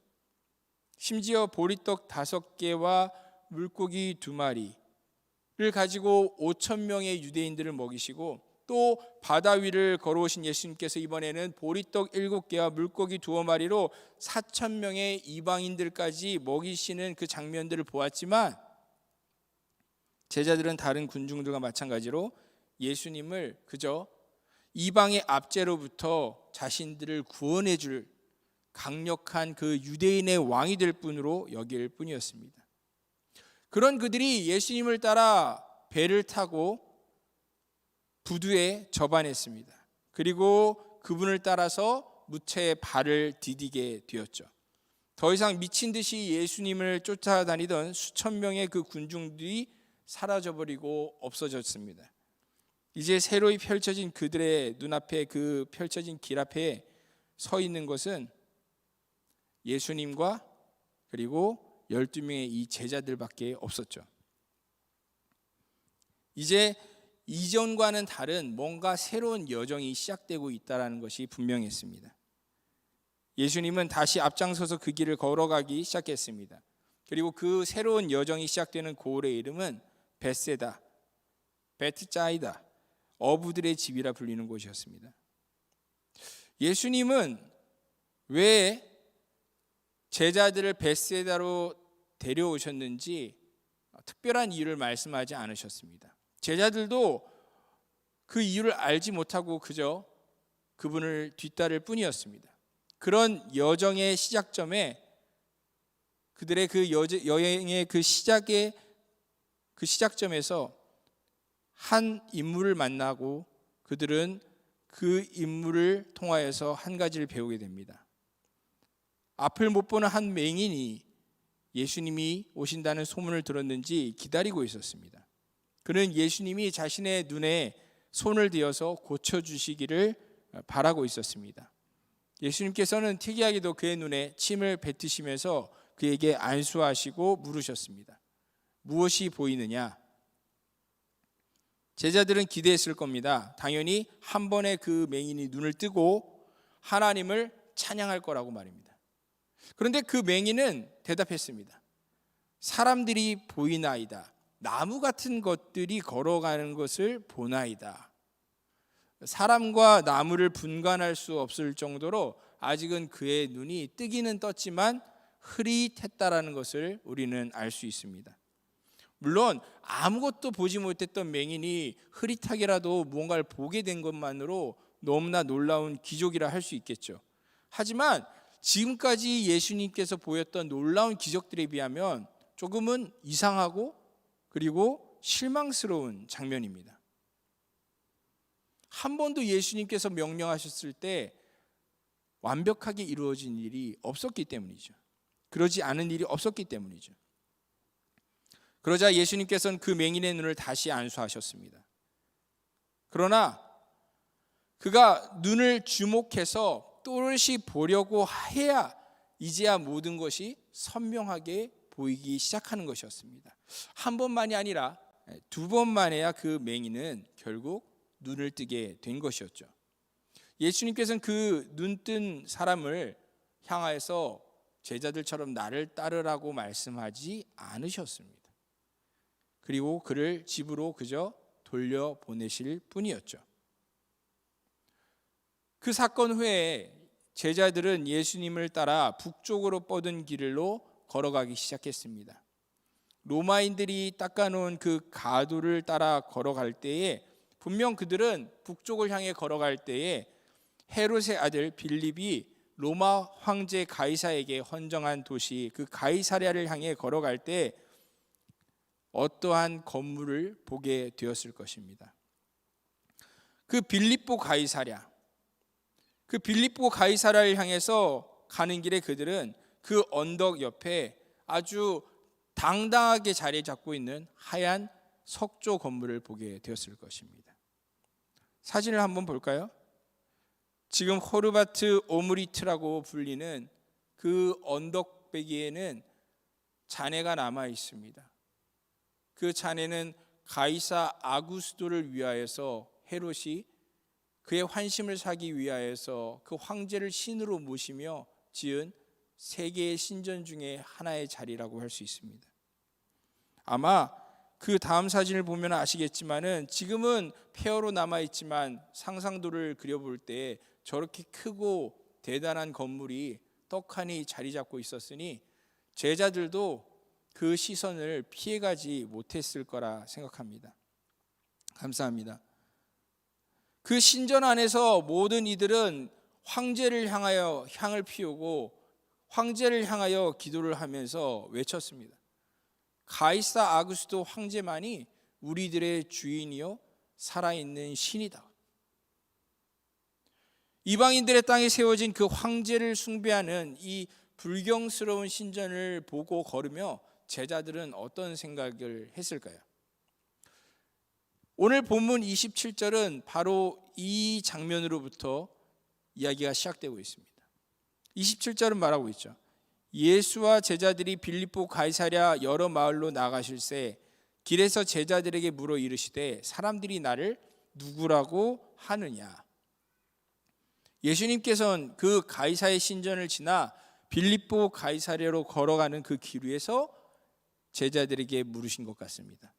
심지어 보리떡 5개와 물고기 2마리를 가지고 5,000명의 유대인들을 먹이시고 또 바다 위를 걸어오신 예수님께서 이번에는 보리떡 7개와 물고기 2마리로 4,000명의 이방인들까지 먹이시는 그 장면들을 보았지만 제자들은 다른 군중들과 마찬가지로 예수님을 그저 이방의 압제로부터 자신들을 구원해 줄 강력한 그 유대인의 왕이 될 뿐으로 여길 뿐이었습니다. 그런 그들이 예수님을 따라 배를 타고 부두에 접안했습니다. 그리고 그분을 따라서 무채에 발을 디디게 되었죠. 더 이상 미친 듯이 예수님을 쫓아다니던 수천 명의 그 군중들이 사라져버리고 없어졌습니다. 이제 새로이 펼쳐진 그들의 눈앞에, 그 펼쳐진 길 앞에 서 있는 것은 예수님과 그리고 12명의 이 제자들밖에 없었죠. 이제 이전과는 다른 뭔가 새로운 여정이 시작되고 있다는 것이 분명했습니다. 예수님은 다시 앞장서서 그 길을 걸어가기 시작했습니다. 그리고 그 새로운 여정이 시작되는 고을의 이름은 벳세다, 베트사이다, 어부들의 집이라 불리는 곳이었습니다. 예수님은 왜 제자들을 벳세다로 데려오셨는지 특별한 이유를 말씀하지 않으셨습니다. 제자들도 그 이유를 알지 못하고 그저 그분을 뒤따를 뿐이었습니다. 그런 여정의 시작점에, 그들의 그 여행의 그 시작점에서 한 인물을 만나고 그들은 그 인물을 통하여서 한 가지를 배우게 됩니다. 앞을 못 보는 한 맹인이 예수님이 오신다는 소문을 들었는지 기다리고 있었습니다. 그는 예수님이 자신의 눈에 손을 대어서 고쳐주시기를 바라고 있었습니다. 예수님께서는 특이하게도 그의 눈에 침을 뱉으시면서 그에게 안수하시고 물으셨습니다. 무엇이 보이느냐? 제자들은 기대했을 겁니다. 당연히 한 번에 그 맹인이 눈을 뜨고 하나님을 찬양할 거라고 말입니다. 그런데 그 맹인은 대답했습니다. 사람들이 보이나이다. 나무 같은 것들이 걸어가는 것을 보나이다. 사람과 나무를 분간할 수 없을 정도로 아직은 그의 눈이 뜨기는 떴지만 흐릿했다라는 것을 우리는 알 수 있습니다. 물론 아무것도 보지 못했던 맹인이 흐릿하게라도 무언가를 보게 된 것만으로 너무나 놀라운 기적이라 할 수 있겠죠. 하지만 지금까지 예수님께서 보였던 놀라운 기적들에 비하면 조금은 이상하고 그리고 실망스러운 장면입니다. 한 번도 예수님께서 명령하셨을 때 완벽하게 이루어진 일이 없었기 때문이죠. 그러지 않은 일이 없었기 때문이죠. 그러자 예수님께서는 그 맹인의 눈을 다시 안수하셨습니다. 그러나 그가 눈을 주목해서 또렷이 보려고 해야 이제야 모든 것이 선명하게 보이기 시작하는 것이었습니다. 한 번만이 아니라 두 번만에야 그 맹인은 결국 눈을 뜨게 된 것이었죠. 예수님께서는 그 눈뜬 사람을 향하여서 제자들처럼 나를 따르라고 말씀하지 않으셨습니다. 그리고 그를 집으로 그저 돌려보내실 뿐이었죠. 그 사건 후에 제자들은 예수님을 따라 북쪽으로 뻗은 길로 걸어가기 시작했습니다. 로마인들이 닦아놓은 그 가도를 따라 걸어갈 때에 분명 그들은 북쪽을 향해 걸어갈 때에 헤롯의 아들 빌립이 로마 황제 가이사에게 헌정한 도시 그 가이사랴를 향해 걸어갈 때 어떠한 건물을 보게 되었을 것입니다. 그 빌립보 가이사랴를 향해서 가는 길에 그들은 그 언덕 옆에 아주 당당하게 자리 잡고 있는 하얀 석조 건물을 보게 되었을 것입니다. 사진을 한번 볼까요? 지금 호르바트 오므리트라고 불리는 그 언덕배기에는 잔해가 남아 있습니다. 그 잔해는 가이사 아구스도를 위하여서 헤롯이 그의 환심을 사기 위하여서 그 황제를 신으로 모시며 지은 세 개의 신전 중에 하나의 자리라고 할 수 있습니다. 아마 그 다음 사진을 보면 아시겠지만은 지금은 폐허로 남아 있지만 상상도를 그려볼 때 저렇게 크고 대단한 건물이 떡하니 자리 잡고 있었으니 제자들도 그 시선을 피해가지 못했을 거라 생각합니다. 감사합니다. 그 신전 안에서 모든 이들은 황제를 향하여 향을 피우고 황제를 향하여 기도를 하면서 외쳤습니다. 가이사 아구스도 황제만이 우리들의 주인이요 살아있는 신이다. 이방인들의 땅에 세워진 그 황제를 숭배하는 이 불경스러운 신전을 보고 걸으며 제자들은 어떤 생각을 했을까요? 오늘 본문 27절은 바로 이 장면으로부터 이야기가 시작되고 있습니다. 27절은 말하고 있죠. 예수와 제자들이 빌립보 가이사랴 여러 마을로 나가실새 길에서 제자들에게 물어 이르시되 사람들이 나를 누구라고 하느냐. 예수님께서는 그 가이사의 신전을 지나 빌립보 가이사랴로 걸어가는 그 길 위에서 제자들에게 물으신 것 같습니다.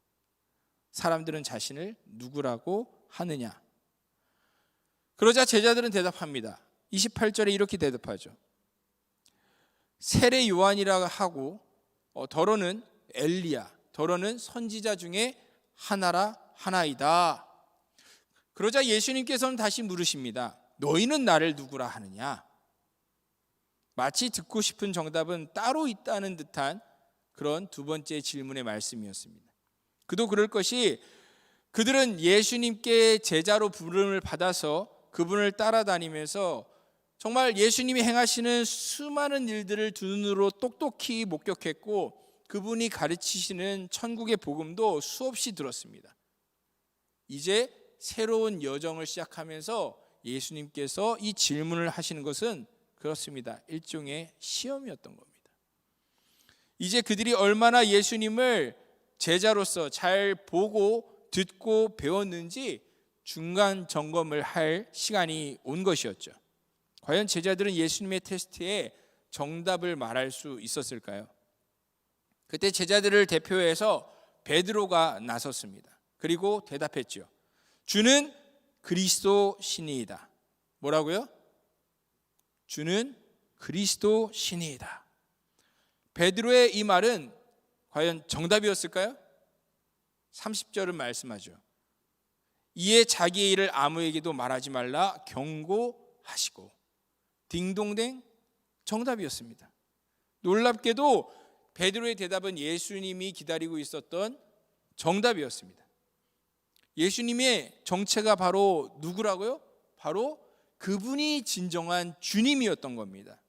사람들은 자신을 누구라고 하느냐. 그러자 제자들은 대답합니다. 28절에 이렇게 대답하죠. 세례 요한이라 하고 더러는 엘리야, 더러는 선지자 중에 하나이다. 그러자 예수님께서는 다시 물으십니다. 너희는 나를 누구라 하느냐? 마치 듣고 싶은 정답은 따로 있다는 듯한 그런 두 번째 질문의 말씀이었습니다. 그도 그럴 것이 그들은 예수님께 제자로 부름을 받아서 그분을 따라다니면서 정말 예수님이 행하시는 수많은 일들을 두 눈으로 똑똑히 목격했고 그분이 가르치시는 천국의 복음도 수없이 들었습니다. 이제 새로운 여정을 시작하면서 예수님께서 이 질문을 하시는 것은 그렇습니다. 일종의 시험이었던 겁니다. 이제 그들이 얼마나 예수님을 제자로서 잘 보고 듣고 배웠는지 중간 점검을 할 시간이 온 것이었죠. 과연 제자들은 예수님의 테스트에 정답을 말할 수 있었을까요? 그때 제자들을 대표해서 베드로가 나섰습니다. 그리고 대답했죠. 주는 그리스도 신이이다. 뭐라고요? 주는 그리스도 신이이다. 베드로의 이 말은 과연 정답이었을까요? 30절은 말씀하죠. 이에 자기의 일을 아무에게도 말하지 말라 경고하시고 딩동댕 정답이었습니다. 놀랍게도 베드로의 대답은 예수님이 기다리고 있었던 정답이었습니다. 예수님의 정체가 바로 누구라고요? 바로 그분이 진정한 주님이었던 겁니다.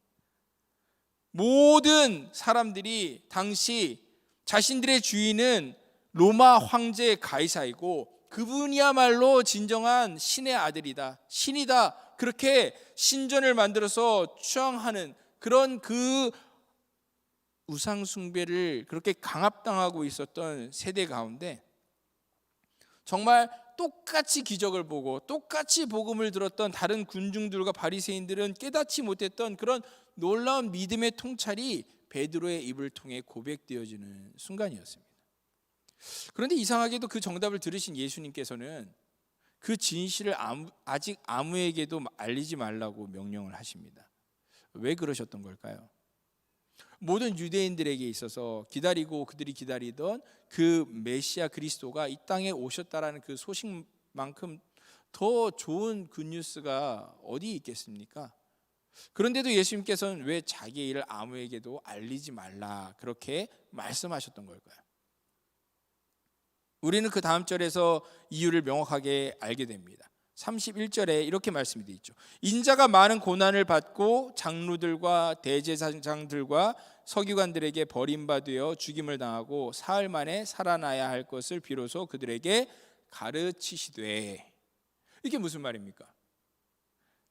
모든 사람들이 당시 자신들의 주인은 로마 황제 가이사이고 그분이야말로 진정한 신의 아들이다, 신이다, 그렇게 신전을 만들어서 추앙하는 그런 그 우상 숭배를 그렇게 강압당하고 있었던 세대 가운데 정말 똑같이 기적을 보고 똑같이 복음을 들었던 다른 군중들과 바리새인들은 깨닫지 못했던 그런 놀라운 믿음의 통찰이 베드로의 입을 통해 고백되어지는 순간이었습니다. 그런데 이상하게도 그 정답을 들으신 예수님께서는 그 진실을 아직 아무에게도 알리지 말라고 명령을 하십니다. 왜 그러셨던 걸까요? 모든 유대인들에게 있어서 그들이 기다리던 그 메시아 그리스도가 이 땅에 오셨다라는 그 소식만큼 더 좋은 굿뉴스가 어디 있겠습니까? 그런데도 예수님께서는 왜 자기의 일을 아무에게도 알리지 말라 그렇게 말씀하셨던 걸까요? 우리는 그 다음 절에서 이유를 명확하게 알게 됩니다. 31절에 이렇게 말씀이 되어 있죠. 인자가 많은 고난을 받고 장로들과 대제사장들과 서기관들에게 버림받아 죽임을 당하고 사흘 만에 살아나야 할 것을 비로소 그들에게 가르치시되. 이게 무슨 말입니까?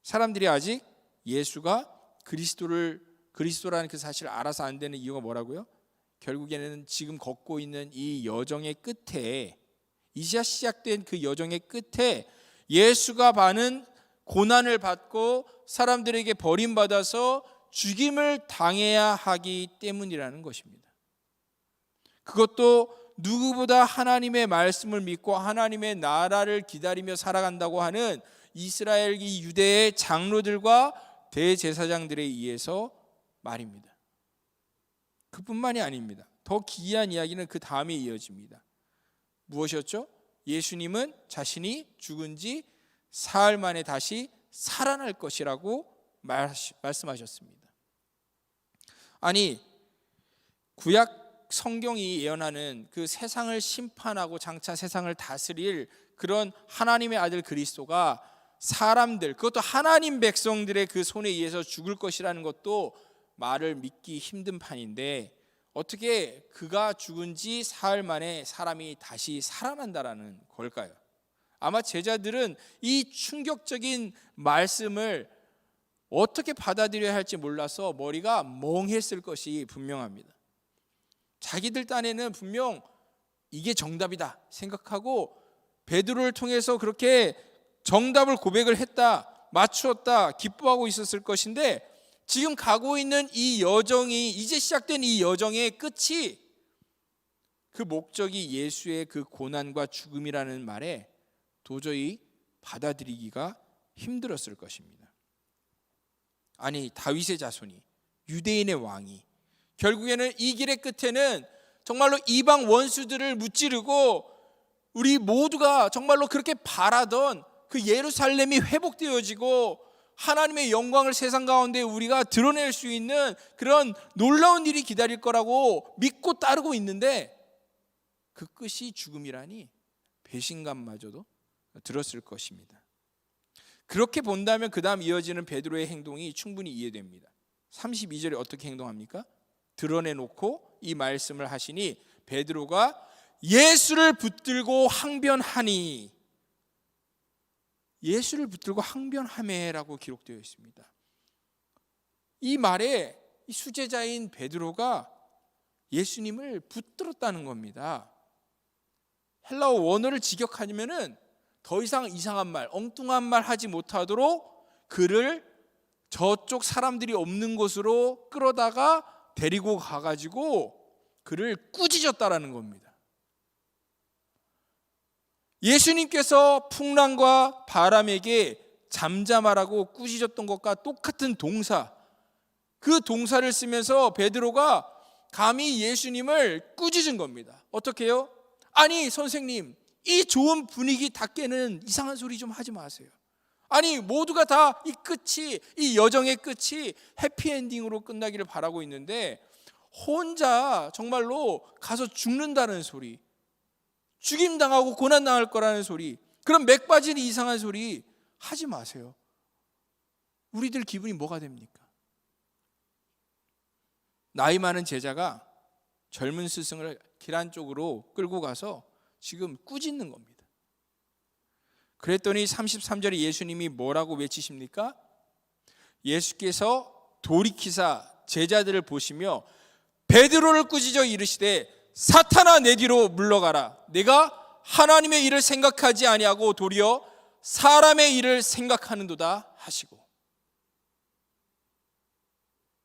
사람들이 아직 예수가 그리스도라는 그 사실을 알아서 안 되는 이유가 뭐라고요? 결국에는 지금 걷고 있는 이 여정의 끝에, 이제 시작된 그 여정의 끝에 예수가 받는 고난을 받고 사람들에게 버림받아서 죽임을 당해야 하기 때문이라는 것입니다. 그것도 누구보다 하나님의 말씀을 믿고 하나님의 나라를 기다리며 살아간다고 하는 이스라엘 유대의 장로들과 대제사장들에 의해서 말입니다. 그뿐만이 아닙니다. 더 기이한 이야기는 그 다음에 이어집니다. 무엇이었죠? 예수님은 자신이 죽은 지 사흘 만에 다시 살아날 것이라고 말씀하셨습니다. 아니, 구약 성경이 예언하는 그 세상을 심판하고 장차 세상을 다스릴 그런 하나님의 아들 그리스도가 사람들, 그것도 하나님 백성들의 그 손에 의해서 죽을 것이라는 것도 말을 믿기 힘든 판인데, 어떻게 그가 죽은 지 사흘 만에 사람이 다시 살아난다라는 걸까요? 아마 제자들은 이 충격적인 말씀을 어떻게 받아들여야 할지 몰라서 머리가 멍했을 것이 분명합니다. 자기들 딴에는 분명 이게 정답이다 생각하고 베드로를 통해서 그렇게 정답을 고백을 했다, 맞추었다, 기뻐하고 있었을 것인데, 지금 가고 있는 이 여정이, 이제 시작된 이 여정의 끝이, 그 목적이 예수의 그 고난과 죽음이라는 말에 도저히 받아들이기가 힘들었을 것입니다. 아니, 다윗의 자손이, 유대인의 왕이 결국에는 이 길의 끝에는 정말로 이방 원수들을 무찌르고 우리 모두가 정말로 그렇게 바라던 그 예루살렘이 회복되어지고 하나님의 영광을 세상 가운데 우리가 드러낼 수 있는 그런 놀라운 일이 기다릴 거라고 믿고 따르고 있는데, 그 끝이 죽음이라니 배신감마저도 들었을 것입니다. 그렇게 본다면 그 다음 이어지는 베드로의 행동이 충분히 이해됩니다. 32절에 어떻게 행동합니까? 드러내놓고 이 말씀을 하시니 베드로가 예수를 붙들고 항변하니, 예수를 붙들고 항변하매라고 기록되어 있습니다. 이 말에 이 수제자인 베드로가 예수님을 붙들었다는 겁니다. 헬라어 원어를 직역하면은 더 이상 이상한 말, 엉뚱한 말 하지 못하도록 그를 저쪽 사람들이 없는 곳으로 끌어다가 데리고 가가지고 그를 꾸짖었다라는 겁니다. 예수님께서 풍랑과 바람에게 잠잠하라고 꾸짖었던 것과 똑같은 동사, 그 동사를 쓰면서 베드로가 감히 예수님을 꾸짖은 겁니다. 어떻게 해요? 아니 선생님, 이 좋은 분위기 다 깨는 이상한 소리 좀 하지 마세요. 아니 모두가 다 이 끝이, 이 여정의 끝이 해피엔딩으로 끝나기를 바라고 있는데 혼자 정말로 가서 죽는다는 소리, 죽임당하고 고난당할 거라는 소리, 그런 맥 빠진 이상한 소리 하지 마세요. 우리들 기분이 뭐가 됩니까? 나이 많은 제자가 젊은 스승을 길 한쪽으로 끌고 가서 지금 꾸짖는 겁니다. 그랬더니 33절에 예수님이 뭐라고 외치십니까? 예수께서 돌이키사 제자들을 보시며 베드로를 꾸짖어 이르시되 사탄아 내 뒤로 물러가라. 내가 하나님의 일을 생각하지 아니하고 도리어 사람의 일을 생각하는도다 하시고,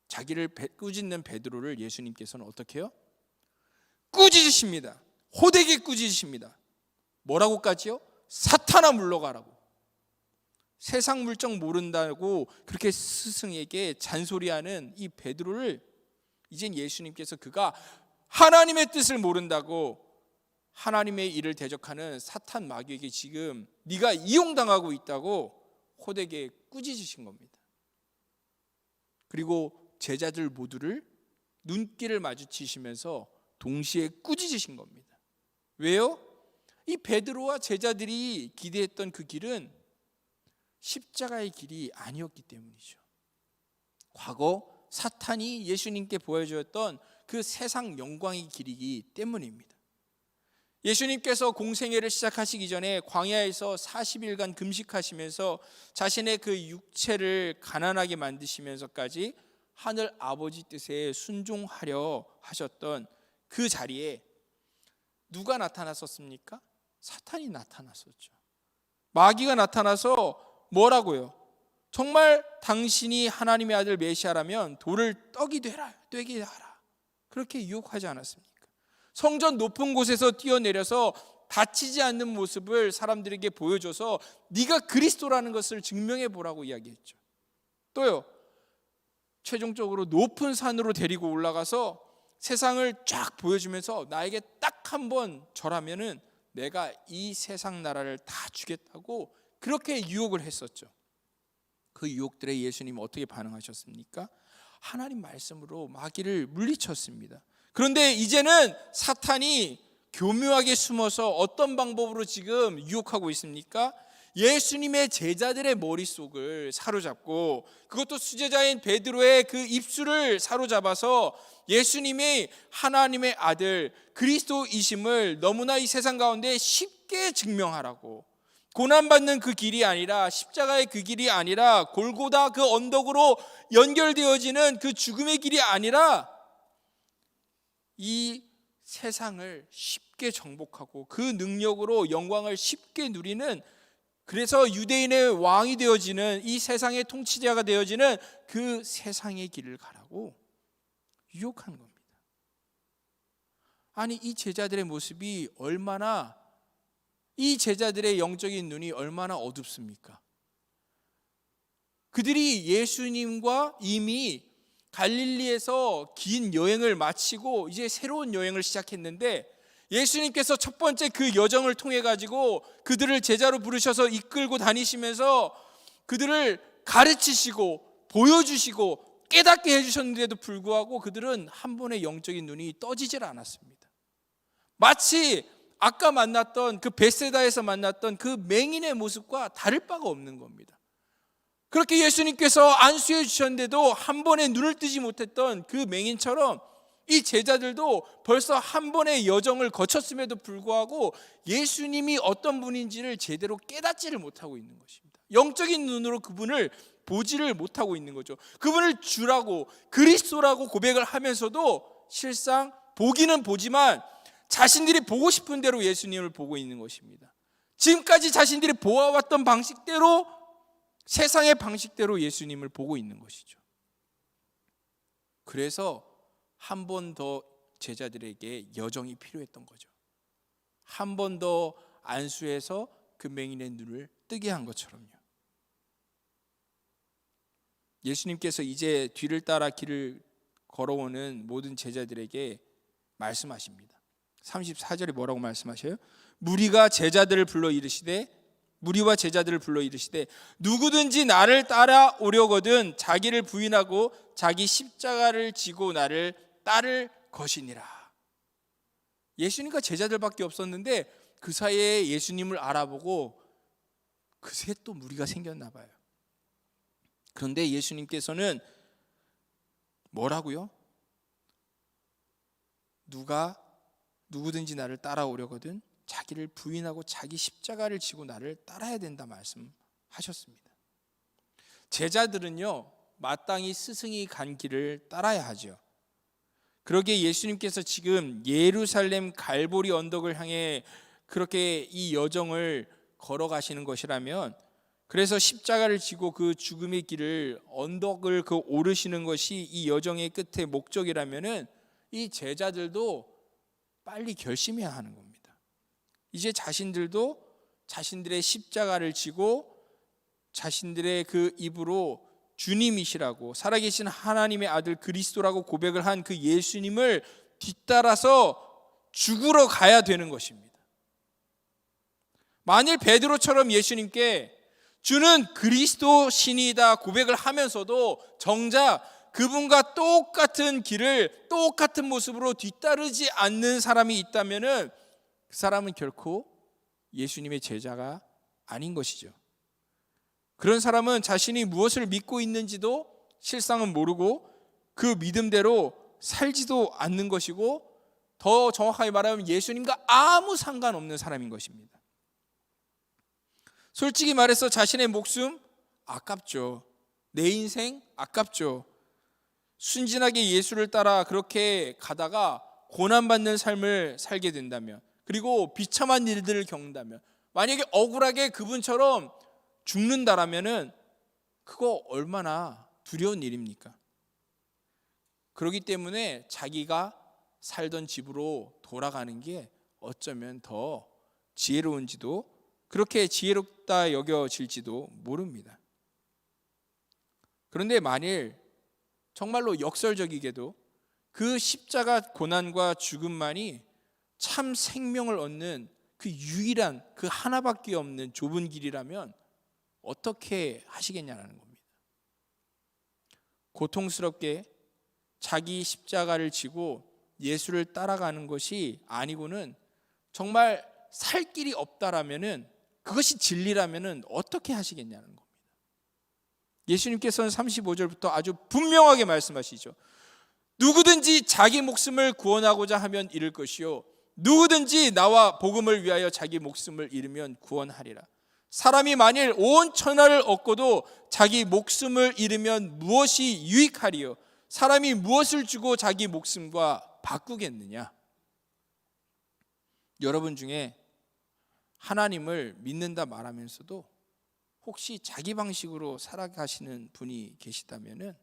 자기를 꾸짖는 베드로를 예수님께서는 어떻게 해요? 꾸짖으십니다. 호되게 꾸짖으십니다. 뭐라고까지요? 사탄아 물러가라고. 세상 물정 모른다고 그렇게 스승에게 잔소리하는 이 베드로를 이젠 예수님께서 그가 하나님의 뜻을 모른다고 하나님의 일을 대적하는 사탄 마귀에게 지금 네가 이용당하고 있다고 호되게 꾸짖으신 겁니다. 그리고 제자들 모두를 눈길을 마주치시면서 동시에 꾸짖으신 겁니다. 왜요? 이 베드로와 제자들이 기대했던 그 길은 십자가의 길이 아니었기 때문이죠. 과거 사탄이 예수님께 보여주었던 그 세상 영광의 길이기 때문입니다. 예수님께서 공생애를 시작하시기 전에 광야에서 40일간 금식하시면서 자신의 그 육체를 가난하게 만드시면서까지 하늘 아버지 뜻에 순종하려 하셨던 그 자리에 누가 나타났었습니까? 사탄이 나타났었죠. 마귀가 나타나서 뭐라고요? 정말 당신이 하나님의 아들 메시아라면 돌을 떡이 되게 하라, 그렇게 유혹하지 않았습니까? 성전 높은 곳에서 뛰어내려서 다치지 않는 모습을 사람들에게 보여줘서 네가 그리스도라는 것을 증명해 보라고 이야기했죠. 또요, 최종적으로 높은 산으로 데리고 올라가서 세상을 쫙 보여주면서 나에게 딱 한 번 절하면은 내가 이 세상 나라를 다 주겠다고 그렇게 유혹을 했었죠. 그 유혹들에 예수님은 어떻게 반응하셨습니까? 하나님 말씀으로 마귀를 물리쳤습니다. 그런데 이제는 사탄이 교묘하게 숨어서 어떤 방법으로 지금 유혹하고 있습니까? 예수님의 제자들의 머릿속을 사로잡고, 그것도 수제자인 베드로의 그 입술을 사로잡아서 예수님이 하나님의 아들 그리스도이심을 너무나 이 세상 가운데 쉽게 증명하라고, 고난받는 그 길이 아니라, 십자가의 그 길이 아니라, 골고다 그 언덕으로 연결되어지는 그 죽음의 길이 아니라, 이 세상을 쉽게 정복하고 그 능력으로 영광을 쉽게 누리는, 그래서 유대인의 왕이 되어지는, 이 세상의 통치자가 되어지는 그 세상의 길을 가라고 유혹한 겁니다. 아니, 이 제자들의 모습이 얼마나, 이 제자들의 영적인 눈이 얼마나 어둡습니까? 그들이 예수님과 이미 갈릴리에서 긴 여행을 마치고 이제 새로운 여행을 시작했는데, 예수님께서 첫 번째 그 여정을 통해 가지고 그들을 제자로 부르셔서 이끌고 다니시면서 그들을 가르치시고 보여주시고 깨닫게 해주셨는데도 불구하고 그들은 한 번의 영적인 눈이 떠지질 않았습니다. 마치 아까 만났던 그 벳세다에서 만났던 그 맹인의 모습과 다를 바가 없는 겁니다. 그렇게 예수님께서 안수해 주셨는데도 한 번에 눈을 뜨지 못했던 그 맹인처럼 이 제자들도 벌써 한 번의 여정을 거쳤음에도 불구하고 예수님이 어떤 분인지를 제대로 깨닫지를 못하고 있는 것입니다. 영적인 눈으로 그분을 보지를 못하고 있는 거죠. 그분을 주라고, 그리스도라고 고백을 하면서도 실상 보기는 보지만 자신들이 보고 싶은 대로 예수님을 보고 있는 것입니다. 지금까지 자신들이 보아왔던 방식대로, 세상의 방식대로 예수님을 보고 있는 것이죠. 그래서 한 번 더 제자들에게 여정이 필요했던 거죠. 한 번 더 안수해서 그 맹인의 눈을 뜨게 한 것처럼요. 예수님께서 이제 뒤를 따라 길을 걸어오는 모든 제자들에게 말씀하십니다. 34절에 뭐라고 말씀하셔요? 무리와 제자들을 불러 이르시되 누구든지 나를 따라오려거든 자기를 부인하고 자기 십자가를 지고 나를 따를 것이니라. 예수님과 제자들밖에 없었는데 그 사이에 예수님을 알아보고 그새 또 무리가 생겼나 봐요. 그런데 예수님께서는 뭐라고요? 누구든지 나를 따라오려거든 자기를 부인하고 자기 십자가를 지고 나를 따라야 된다 말씀하셨습니다. 제자들은요, 마땅히 스승이 간 길을 따라야 하죠. 그러기에 예수님께서 지금 예루살렘 갈보리 언덕을 향해 그렇게 이 여정을 걸어가시는 것이라면, 그래서 십자가를 지고 그 죽음의 길을, 언덕을 그 오르시는 것이 이 여정의 끝의 목적이라면은 이 제자들도 빨리 결심해야 하는 겁니다. 이제 자신들도 자신들의 십자가를 지고 자신들의 그 입으로 주님이시라고, 살아계신 하나님의 아들 그리스도라고 고백을 한 그 예수님을 뒤따라서 죽으러 가야 되는 것입니다. 만일 베드로처럼 예수님께 주는 그리스도 신이다 고백을 하면서도 정작 그분과 똑같은 길을, 똑같은 모습으로 뒤따르지 않는 사람이 있다면은 그 사람은 결코 예수님의 제자가 아닌 것이죠. 그런 사람은 자신이 무엇을 믿고 있는지도 실상은 모르고 그 믿음대로 살지도 않는 것이고, 더 정확하게 말하면 예수님과 아무 상관없는 사람인 것입니다. 솔직히 말해서 자신의 목숨 아깝죠. 내 인생 아깝죠. 순진하게 예수를 따라 그렇게 가다가 고난받는 삶을 살게 된다면, 그리고 비참한 일들을 겪는다면, 만약에 억울하게 그분처럼 죽는다라면은 그거 얼마나 두려운 일입니까? 그렇기 때문에 자기가 살던 집으로 돌아가는 게 어쩌면 더 지혜로운지도, 그렇게 지혜롭다 여겨질지도 모릅니다. 그런데 만일 정말로 역설적이게도 그 십자가 고난과 죽음만이 참 생명을 얻는 그 유일한, 그 하나밖에 없는 좁은 길이라면 어떻게 하시겠냐는 겁니다. 고통스럽게 자기 십자가를 지고 예수를 따라가는 것이 아니고는 정말 살 길이 없다라면은, 그것이 진리라면은 어떻게 하시겠냐는 겁니다. 예수님께서는 35절부터 아주 분명하게 말씀하시죠. 누구든지 자기 목숨을 구원하고자 하면 잃을 것이요, 누구든지 나와 복음을 위하여 자기 목숨을 잃으면 구원하리라. 사람이 만일 온 천하를 얻고도 자기 목숨을 잃으면 무엇이 유익하리요? 사람이 무엇을 주고 자기 목숨과 바꾸겠느냐? 여러분 중에 하나님을 믿는다 말하면서도 혹시 자기 방식으로 살아가시는 분이 계시다면은,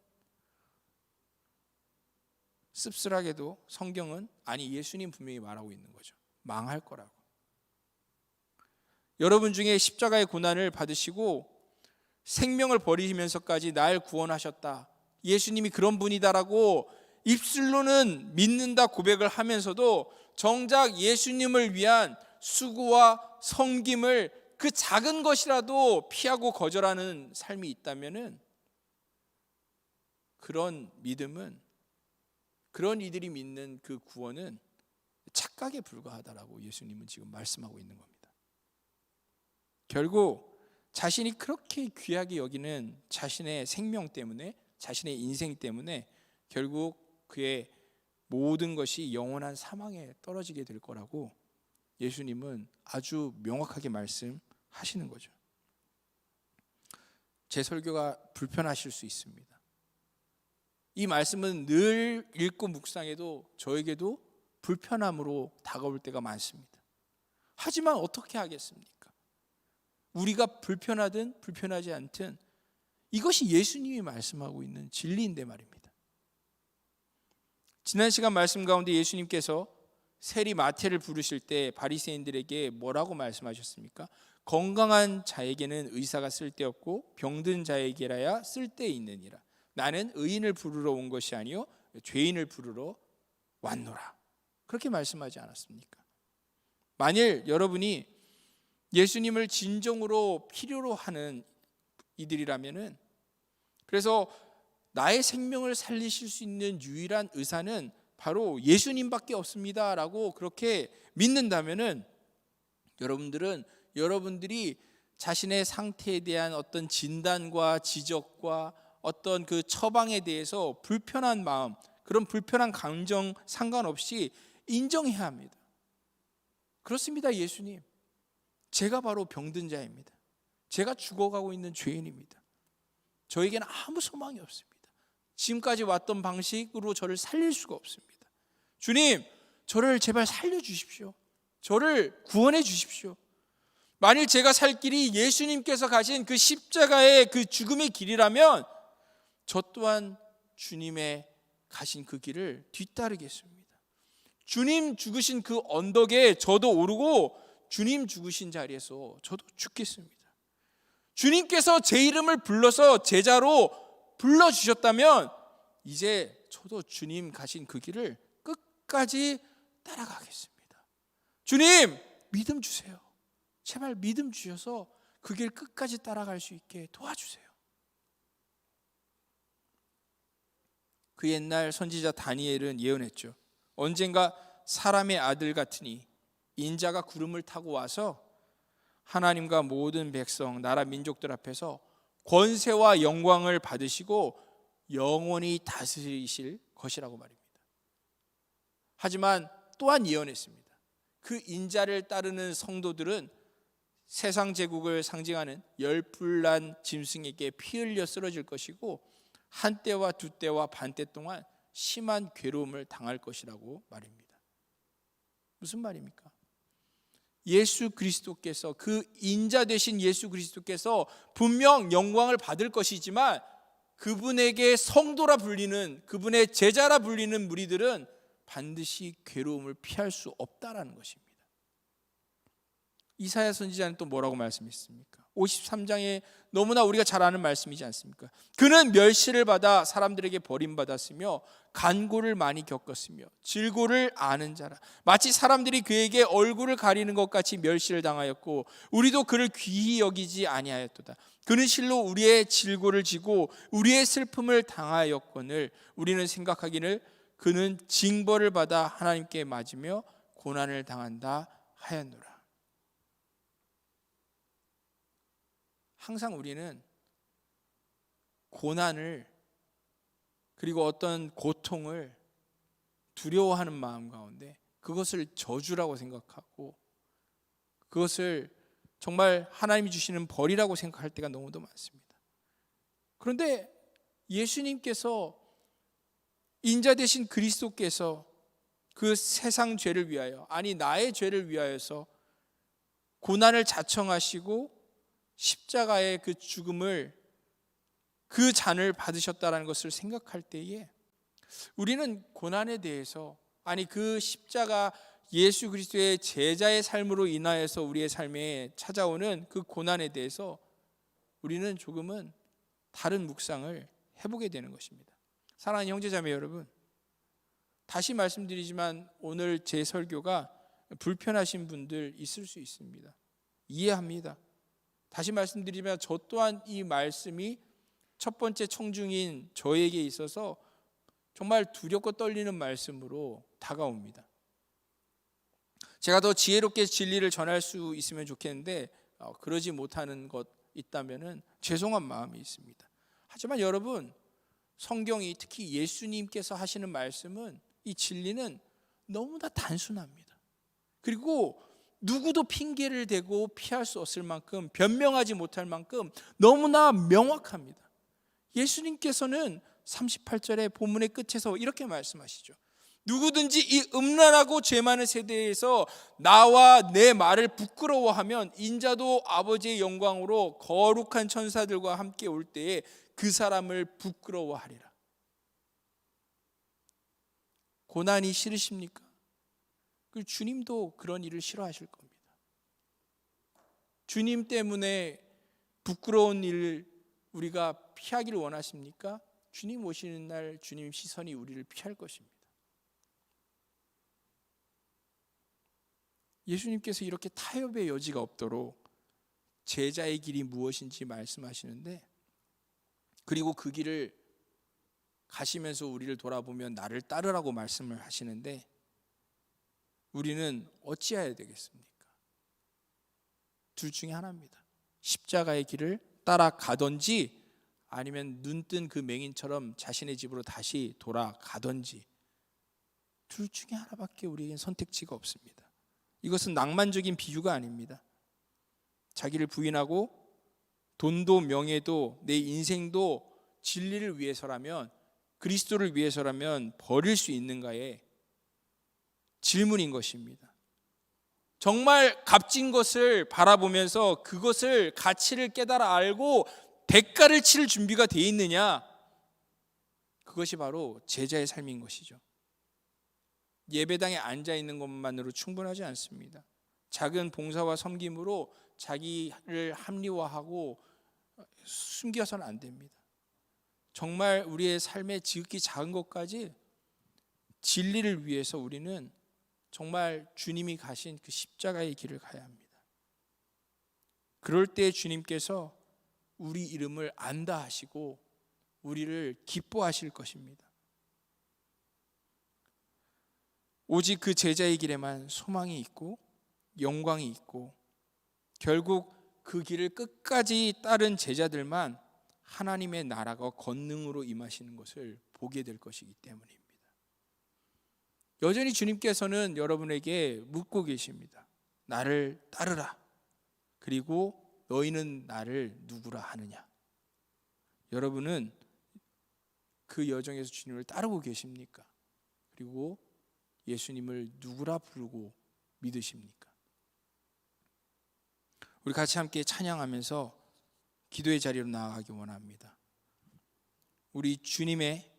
씁쓸하게도 성경은, 아니 예수님 분명히 말하고 있는 거죠. 망할 거라고. 여러분 중에 십자가의 고난을 받으시고 생명을 버리시면서까지 날 구원하셨다, 예수님이 그런 분이다라고 입술로는 믿는다 고백을 하면서도 정작 예수님을 위한 수고와 섬김을 그 작은 것이라도 피하고 거절하는 삶이 있다면은, 그런 믿음은, 그런 이들이 믿는 그 구원은 착각에 불과하다라고 예수님은 지금 말씀하고 있는 겁니다. 결국 자신이 그렇게 귀하게 여기는 자신의 생명 때문에, 자신의 인생 때문에 결국 그의 모든 것이 영원한 사망에 떨어지게 될 거라고 예수님은 아주 명확하게 말씀하시는 거죠. 제 설교가 불편하실 수 있습니다. 이 말씀은 늘 읽고 묵상해도 저에게도 불편함으로 다가올 때가 많습니다. 하지만 어떻게 하겠습니까? 우리가 불편하든 불편하지 않든 이것이 예수님이 말씀하고 있는 진리인데 말입니다. 지난 시간 말씀 가운데 예수님께서 세리 마태를 부르실 때 바리새인들에게 뭐라고 말씀하셨습니까? 건강한 자에게는 의사가 쓸데없고 병든 자에게라야 쓸데있느니라. 나는 의인을 부르러 온 것이 아니요 죄인을 부르러 왔노라. 그렇게 말씀하지 않았습니까? 만일 여러분이 예수님을 진정으로 필요로 하는 이들이라면은, 그래서 나의 생명을 살리실 수 있는 유일한 의사는 바로 예수님밖에 없습니다라고 그렇게 믿는다면은, 여러분들이 자신의 상태에 대한 어떤 진단과 지적과 어떤 그 처방에 대해서 불편한 마음, 그런 불편한 감정 상관없이 인정해야 합니다. 그렇습니다. 예수님, 제가 바로 병든 자입니다. 제가 죽어가고 있는 죄인입니다. 저에게는 아무 소망이 없습니다. 지금까지 왔던 방식으로 저를 살릴 수가 없습니다. 주님, 저를 제발 살려주십시오. 저를 구원해 주십시오. 만일 제가 살 길이 예수님께서 가신 그 십자가의 그 죽음의 길이라면 저 또한 주님의 가신 그 길을 뒤따르겠습니다. 주님 죽으신 그 언덕에 저도 오르고 주님 죽으신 자리에서 저도 죽겠습니다. 주님께서 제 이름을 불러서 제자로 불러주셨다면 이제 저도 주님 가신 그 길을 끝까지 따라가겠습니다. 주님, 믿음 주세요. 제발 믿음 주셔서 그 길 끝까지 따라갈 수 있게 도와주세요. 그 옛날 선지자 다니엘은 예언했죠. 언젠가 사람의 아들 같으니 인자가 구름을 타고 와서 하나님과 모든 백성, 나라 민족들 앞에서 권세와 영광을 받으시고 영원히 다스리실 것이라고 말입니다. 하지만 또한 예언했습니다. 그 인자를 따르는 성도들은 세상 제국을 상징하는 열불난 짐승에게 피 흘려 쓰러질 것이고 한때와 두때와 반때 동안 심한 괴로움을 당할 것이라고 말입니다. 무슨 말입니까? 예수 그리스도께서, 그 인자 되신 예수 그리스도께서 분명 영광을 받을 것이지만 그분에게 성도라 불리는, 그분의 제자라 불리는 무리들은 반드시 괴로움을 피할 수 없다라는 것입니다. 이사야 선지자는 또 뭐라고 말씀했습니까? 53장에 너무나 우리가 잘 아는 말씀이지 않습니까? 그는 멸시를 받아 사람들에게 버림받았으며 간고를 많이 겪었으며 질고를 아는 자라. 마치 사람들이 그에게 얼굴을 가리는 것 같이 멸시를 당하였고 우리도 그를 귀히 여기지 아니하였도다. 그는 실로 우리의 질고를 지고 우리의 슬픔을 당하였거늘 우리는 생각하기를 그는 징벌을 받아 하나님께 맞으며 고난을 당한다 하였노라. 항상 우리는 고난을 그리고 어떤 고통을 두려워하는 마음 가운데 그것을 저주라고 생각하고 그것을 정말 하나님이 주시는 벌이라고 생각할 때가 너무도 많습니다. 그런데 예수님께서 인자 되신 그리스도께서 그 세상 죄를 위하여, 아니 나의 죄를 위하여서 고난을 자청하시고 십자가의 그 죽음을, 그 잔을 받으셨다는 것을 생각할 때에 우리는 고난에 대해서, 아니 그 십자가 예수 그리스도의 제자의 삶으로 인하여서 우리의 삶에 찾아오는 그 고난에 대해서 우리는 조금은 다른 묵상을 해보게 되는 것입니다. 사랑하는 형제자매 여러분, 다시 말씀드리지만 오늘 제 설교가 불편하신 분들 있을 수 있습니다. 이해합니다. 다시 말씀드리지만 저 또한 이 말씀이 첫 번째 청중인 저에게 있어서 정말 두렵고 떨리는 말씀으로 다가옵니다. 제가 더 지혜롭게 진리를 전할 수 있으면 좋겠는데 그러지 못하는 것 있다면 죄송한 마음이 있습니다. 하지만 여러분, 성경이 특히 예수님께서 하시는 말씀은, 이 진리는 너무나 단순합니다. 그리고 누구도 핑계를 대고 피할 수 없을 만큼, 변명하지 못할 만큼 너무나 명확합니다. 예수님께서는 38절의 본문의 끝에서 이렇게 말씀하시죠. 누구든지 이 음란하고 죄 많은 세대에서 나와 내 말을 부끄러워하면 인자도 아버지의 영광으로 거룩한 천사들과 함께 올 때에 그 사람을 부끄러워하리라. 고난이 싫으십니까? 그 주님도 그런 일을 싫어하실 겁니다. 주님 때문에 부끄러운 일을 우리가 피하기를 원하십니까? 주님 오시는 날 주님 시선이 우리를 피할 것입니다. 예수님께서 이렇게 타협의 여지가 없도록 제자의 길이 무엇인지 말씀하시는데, 그리고 그 길을 가시면서 우리를 돌아보면 나를 따르라고 말씀을 하시는데, 우리는 어찌해야 되겠습니까? 둘 중에 하나입니다. 십자가의 길을 따라가든지 아니면 눈뜬 그 맹인처럼 자신의 집으로 다시 돌아가든지, 둘 중에 하나밖에 우리에겐 선택지가 없습니다. 이것은 낭만적인 비유가 아닙니다. 자기를 부인하고 돈도 명예도 내 인생도 진리를 위해서라면, 그리스도를 위해서라면 버릴 수 있는가의 질문인 것입니다. 정말 값진 것을 바라보면서 그것을 가치를 깨달아 알고 대가를 치를 준비가 되어 있느냐, 그것이 바로 제자의 삶인 것이죠. 예배당에 앉아 있는 것만으로 충분하지 않습니다. 작은 봉사와 섬김으로 자기를 합리화하고 숨겨서는 안 됩니다. 정말 우리의 삶의 지극히 작은 것까지 진리를 위해서 우리는 정말 주님이 가신 그 십자가의 길을 가야 합니다. 그럴 때 주님께서 우리 이름을 안다 하시고 우리를 기뻐하실 것입니다. 오직 그 제자의 길에만 소망이 있고 영광이 있고, 결국 그 길을 끝까지 따른 제자들만 하나님의 나라가 권능으로 임하시는 것을 보게 될 것이기 때문입니다. 여전히 주님께서는 여러분에게 묻고 계십니다. 나를 따르라. 그리고 너희는 나를 누구라 하느냐? 여러분은 그 여정에서 주님을 따르고 계십니까? 그리고 예수님을 누구라 부르고 믿으십니까? 우리 같이 함께 찬양하면서 기도의 자리로 나아가기 원합니다. 우리 주님의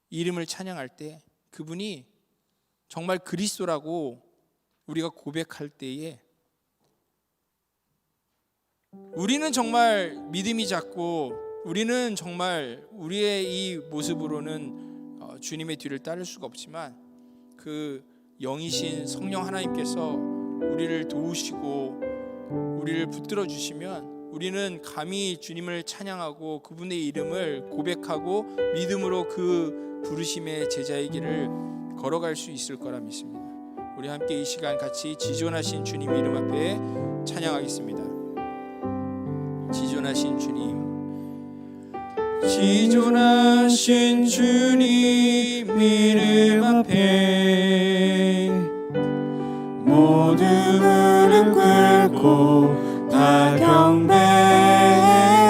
이름을 찬양할 때 그분이 정말 그리스도라고 우리가 고백할 때에 우리는 정말 믿음이 작고, 우리는 정말 우리의 이 모습으로는 주님의 뒤를 따를 수가 없지만, 그 영이신 성령 하나님께서 우리를 도우시고 우리를 붙들어 주시면 우리는 감히 주님을 찬양하고 그분의 이름을 고백하고 믿음으로 그 부르심의 제자의 길을 걸어갈 수 있을 거라 믿습니다. 우리 우리 함께 이 시간 같이 지존하신 주님 이름 앞에 찬양하겠습니다. 지존하신 주님, 지존하신 주님 이름 앞에 모두 무릎 꿇고 다 경배.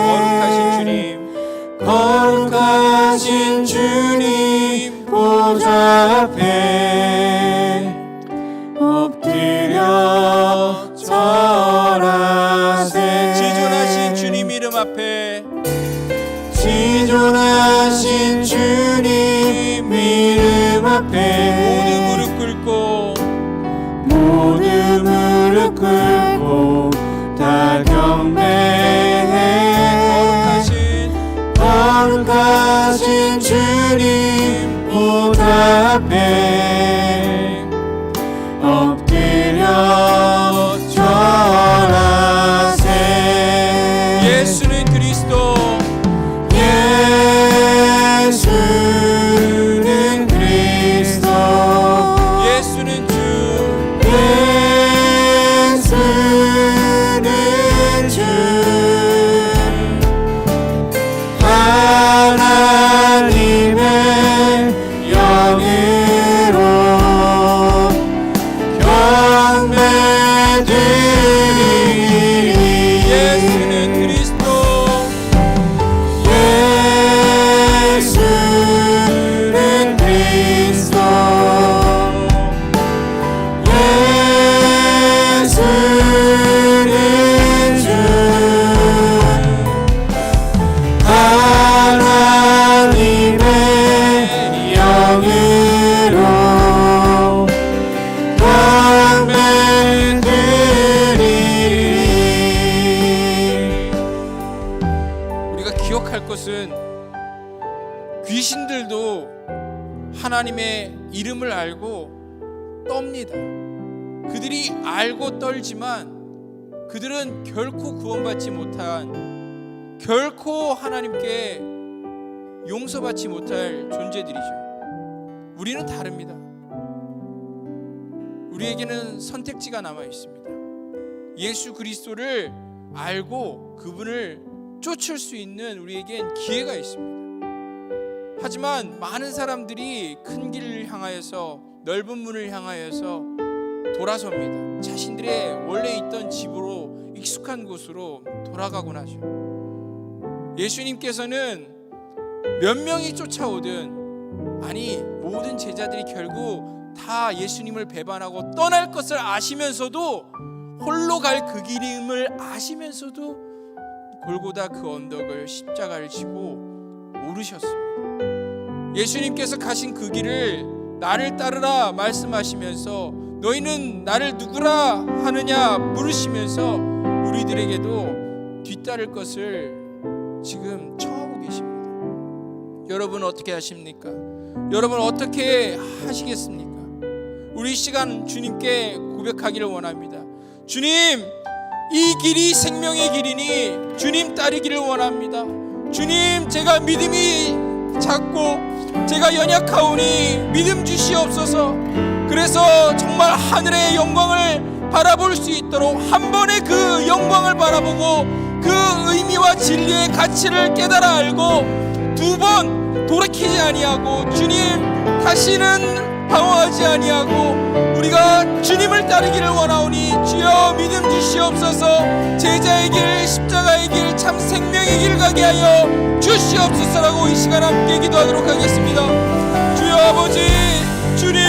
거룩하신 주님, 거룩하신 주님 보좌 앞에 엎드려 절하세. 지존하신 주님 이름 앞에, 지존하신 주님 이름 앞에 모두 무릎 꿇고 모두 무릎 꿇고 다 경배해. 거룩하신 주님 보좌 앞에 엎드려 절하세. 예수는 그리스도, 예수는 그리스도, 예수는 주, 예수는 주. 하나님의 영으로 경배드리리. 예수는 그리스도, 예수는 그리스도, 예수는 주. 하나님의 영으로 경배드리리. 우리가 기억할 것은 귀신들도 하나님의 이름을 알고 떱니다. 그들이 알고 떨지만 그들은 결코 구원받지 못한, 결코 하나님께 용서받지 못할 존재들이죠. 우리는 다릅니다. 우리에게는 선택지가 남아 있습니다. 예수 그리스도를 알고 그분을 쫓을 수 있는 우리에겐 기회가 있습니다. 하지만 많은 사람들이 큰 길을 향하여서, 넓은 문을 향하여서 돌아섭니다. 자신들의 원래 있던 집으로, 익숙한 곳으로 돌아가곤 하죠. 예수님께서는 몇 명이 쫓아오든, 아니 모든 제자들이 결국 다 예수님을 배반하고 떠날 것을 아시면서도, 홀로 갈 그 길임을 아시면서도 골고다 그 언덕을, 십자가를 지고 오르셨습니다. 예수님께서 가신 그 길을 나를 따르라 말씀하시면서 너희는 나를 누구라 하느냐 물으시면서 우리들에게도 뒤따를 것을 지금 청하고 계십니다. 여러분 어떻게 하십니까? 여러분 어떻게 하시겠습니까? 우리 시간 주님께 고백하기를 원합니다. 주님, 이 길이 생명의 길이니 주님 따르기를 원합니다. 주님, 제가 믿음이 작고 제가 연약하오니 믿음 주시옵소서. 그래서 정말 하늘의 영광을 바라볼 수 있도록 한 번에 그 영광을 바라보고 그 의미와 진리의 가치를 깨달아 알고 두 번 돌이키지 아니하고 주님 다시는 방황하지 아니하고 우리가 주님을 따르기를 원하오니 주여 믿음 주시옵소서. 제자의 길, 십자가의 길, 참 생명의 길 가게 하여 주시옵소서라고 이 시간 함께 기도하도록 하겠습니다. 주여 아버지, 주님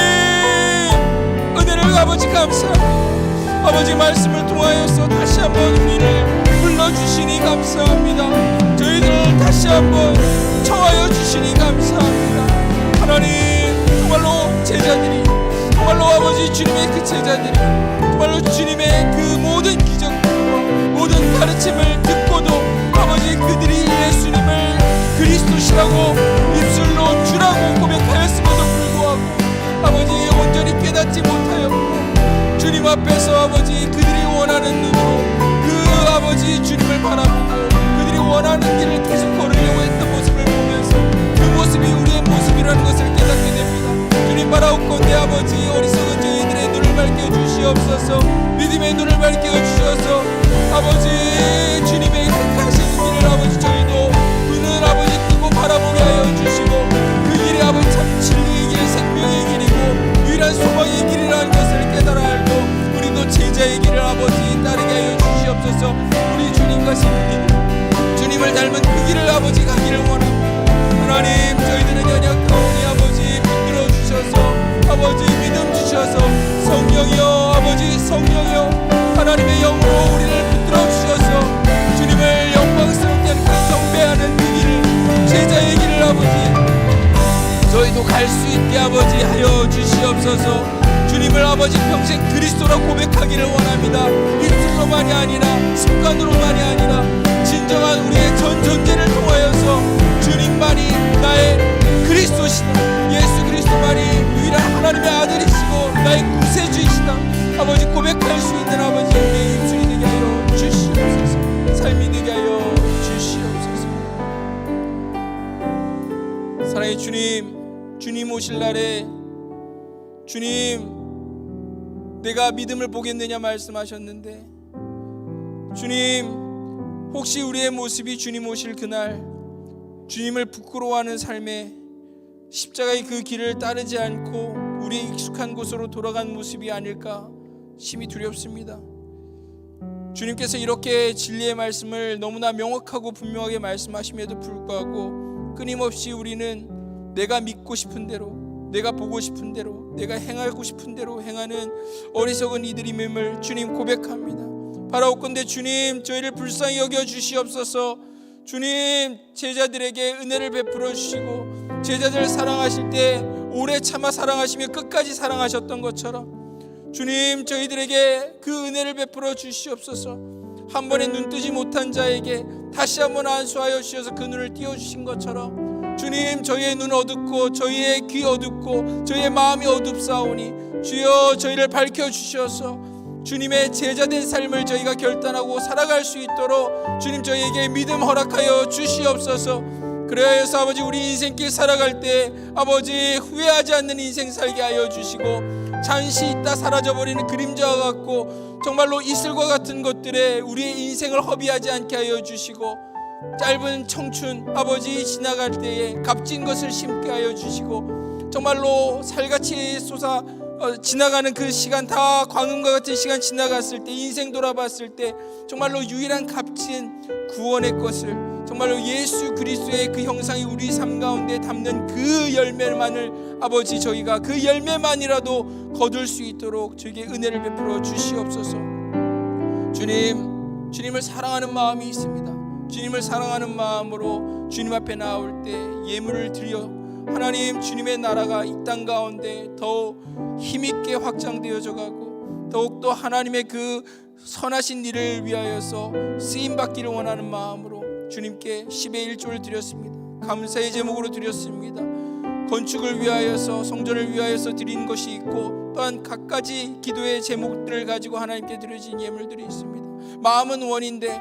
은혜를 아버지 감사합니다. 아버지 말씀을 통하여서 다시 한번 우리를 불러주시니 감사합니다. 저희들을 다시 한번 청하여 주시니 감사합니다. 하나님, 정말로 제자들이, 정말로 아버지 주님의 그 제자들이 정말로 주님의 그 모든 기적과 모든 가르침을 듣고도 아버지 그들이 예수님을 그리스도시라고 입술로 주라고 고백하였음에도 불구하고 아버지 온전히 깨닫지 못하였고 주님 앞에서 아버지 그들이 원하는 눈으로 그 아버지 주님을 바라보고 그들이 원하는 길을 계속 걸으려고 했던 모습을 보면서 그 모습이 우리의 모습이라는 것을 깨닫게 됩니다. 주님 바라옵건대 아버지 어리석은 저희들의 눈을 주셔서 믿음의 눈을 밝혀 주셔서 아버지 주님의 택하신 길을 아버지 저희도 눈을 아버지 뜨고 바라보게 하여 주시고 그 길이 아버지 참 진리의 길, 생명의 길이고 유일한 소망의 길이라는 것을 깨달아 알고 우리도 제자의 길을 아버지 따르게 하여 주시옵소서. 우리 주님과 주님을 닮은 그 길을 아버지 가기를 원합니다. 하나님 저희들은 연약하오니 아버지 붙들어 주셔서 아버지 믿음 주셔서 성령이여 아버지 성령이여 하나님의 영으로 우리를 붙들어 주셔서 주님을 영광스럽게 하는 그 경배하는 그 길을 제자의 길을 아버지 저희도 갈 수 있게 아버지 하여 주시옵소서. 주님을 아버지 평생 그리스도라 고백하기를 원합니다. 입술로만이 아니라 습관으로만이 아니라 진정한 우리의 전 존재를 통하여서 주님만이 나의 그리스도시다, 예수 그리스도만이 유일한 하나님의 아들이시고 나의 구세주이시다 아버지 고백할 수 있는 아버지 우리의 입술이 되게 하여 주시옵소서. 삶이 되게 하여 주시옵소서. 사랑의 주님, 주님 오실 날에 주님 내가 믿음을 보겠느냐 말씀하셨는데 주님 혹시 우리의 모습이 주님 오실 그날 주님을 부끄러워하는 삶에 십자가의 그 길을 따르지 않고 우리의 익숙한 곳으로 돌아간 모습이 아닐까 심히 두렵습니다. 주님께서 이렇게 진리의 말씀을 너무나 명확하고 분명하게 말씀하심에도 불구하고 끊임없이 우리는 내가 믿고 싶은 대로 내가 보고 싶은 대로 내가 행하고 싶은 대로 행하는 어리석은 이들임을 주님 고백합니다. 바라옵건대 주님 저희를 불쌍히 여겨 주시옵소서. 주님 제자들에게 은혜를 베풀어 주시고 제자들을 사랑하실 때 오래 참아 사랑하시며 끝까지 사랑하셨던 것처럼 주님 저희들에게 그 은혜를 베풀어 주시옵소서. 한 번에 눈 뜨지 못한 자에게 다시 한번 안수하여 주셔서 그 눈을 띄워주신 것처럼 주님 저희의 눈 어둡고 저희의 귀 어둡고 저희의 마음이 어둡사오니 주여 저희를 밝혀주셔서 주님의 제자된 삶을 저희가 결단하고 살아갈 수 있도록 주님 저희에게 믿음 허락하여 주시옵소서. 그래서 아버지 우리 인생길 살아갈 때 아버지 후회하지 않는 인생 살게 하여 주시고 잠시 있다 사라져버리는 그림자와 같고 정말로 이슬과 같은 것들에 우리의 인생을 허비하지 않게 하여 주시고 짧은 청춘 아버지 지나갈 때에 값진 것을 심게 하여 주시고 정말로 살같이 지나가는 그 시간 다 광음과 같은 시간 지나갔을 때 인생 돌아봤을 때 정말로 유일한 값진 구원의 것을 정말로 예수 그리스도의 그 형상이 우리 삶 가운데 담는 그 열매만을 아버지 저희가 그 열매만이라도 거둘 수 있도록 저에게 은혜를 베풀어 주시옵소서. 주님을 사랑하는 마음이 있습니다. 주님을 사랑하는 마음으로 주님 앞에 나올 때 예물을 드려 하나님 주님의 나라가 이 땅 가운데 더욱 힘있게 확장되어져 가고 더욱더 하나님의 그 선하신 일을 위하여서 쓰임받기를 원하는 마음으로 주님께 10의 1조를 드렸습니다. 감사의 제목으로 드렸습니다. 건축을 위하여서 성전을 위하여서 드린 것이 있고 또한 갖가지 기도의 제목들을 가지고 하나님께 드려진 예물들이 있습니다. 마음은 원인데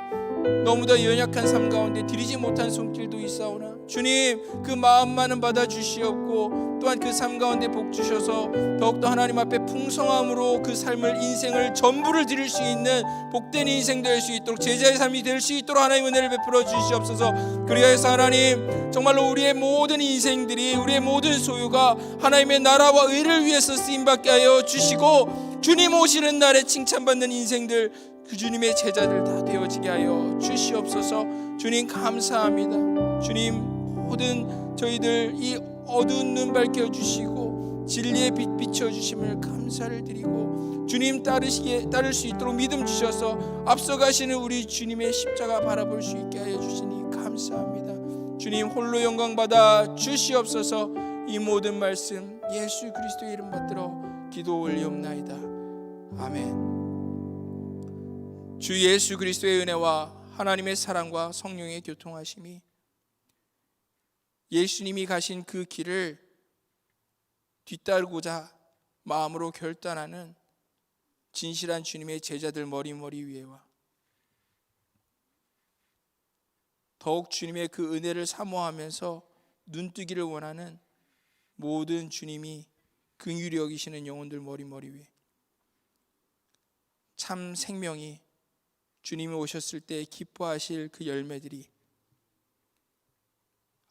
너무도 연약한 삶 가운데 드리지 못한 손길도 있사오나 주님 그 마음만은 받아주시옵고 또한 그 삶 가운데 복 주셔서 더욱더 하나님 앞에 풍성함으로 그 삶을 인생을 전부를 드릴 수 있는 복된 인생 될 수 있도록 제자의 삶이 될 수 있도록 하나님 은혜를 베풀어 주시옵소서. 그리하여서 하나님 정말로 우리의 모든 인생들이 우리의 모든 소유가 하나님의 나라와 의를 위해서 쓰임받게 하여 주시고 주님 오시는 날에 칭찬받는 인생들 그 주님의 제자들 다 되어지게 하여 주시옵소서. 주님 감사합니다. 주님 모든 저희들 이 어두운 눈 밝혀주시고 진리의 빛 비춰주심을 감사를 드리고 주님 따를 수 있도록 믿음 주셔서 앞서가시는 우리 주님의 십자가 바라볼 수 있게 하여 주시니 감사합니다. 주님 홀로 영광 받아 주시옵소서. 이 모든 말씀 예수 그리스도의 이름 받들어 기도 올리옵나이다. 아멘. 주 예수 그리스도의 은혜와 하나님의 사랑과 성령의 교통하심이 예수님이 가신 그 길을 뒤따르고자 마음으로 결단하는 진실한 주님의 제자들 머리 위에와 더욱 주님의 그 은혜를 사모하면서 눈뜨기를 원하는 모든 주님이 긍휼히 여기시는 영혼들 머리 위에 참 생명이 주님이 오셨을 때 기뻐하실 그 열매들이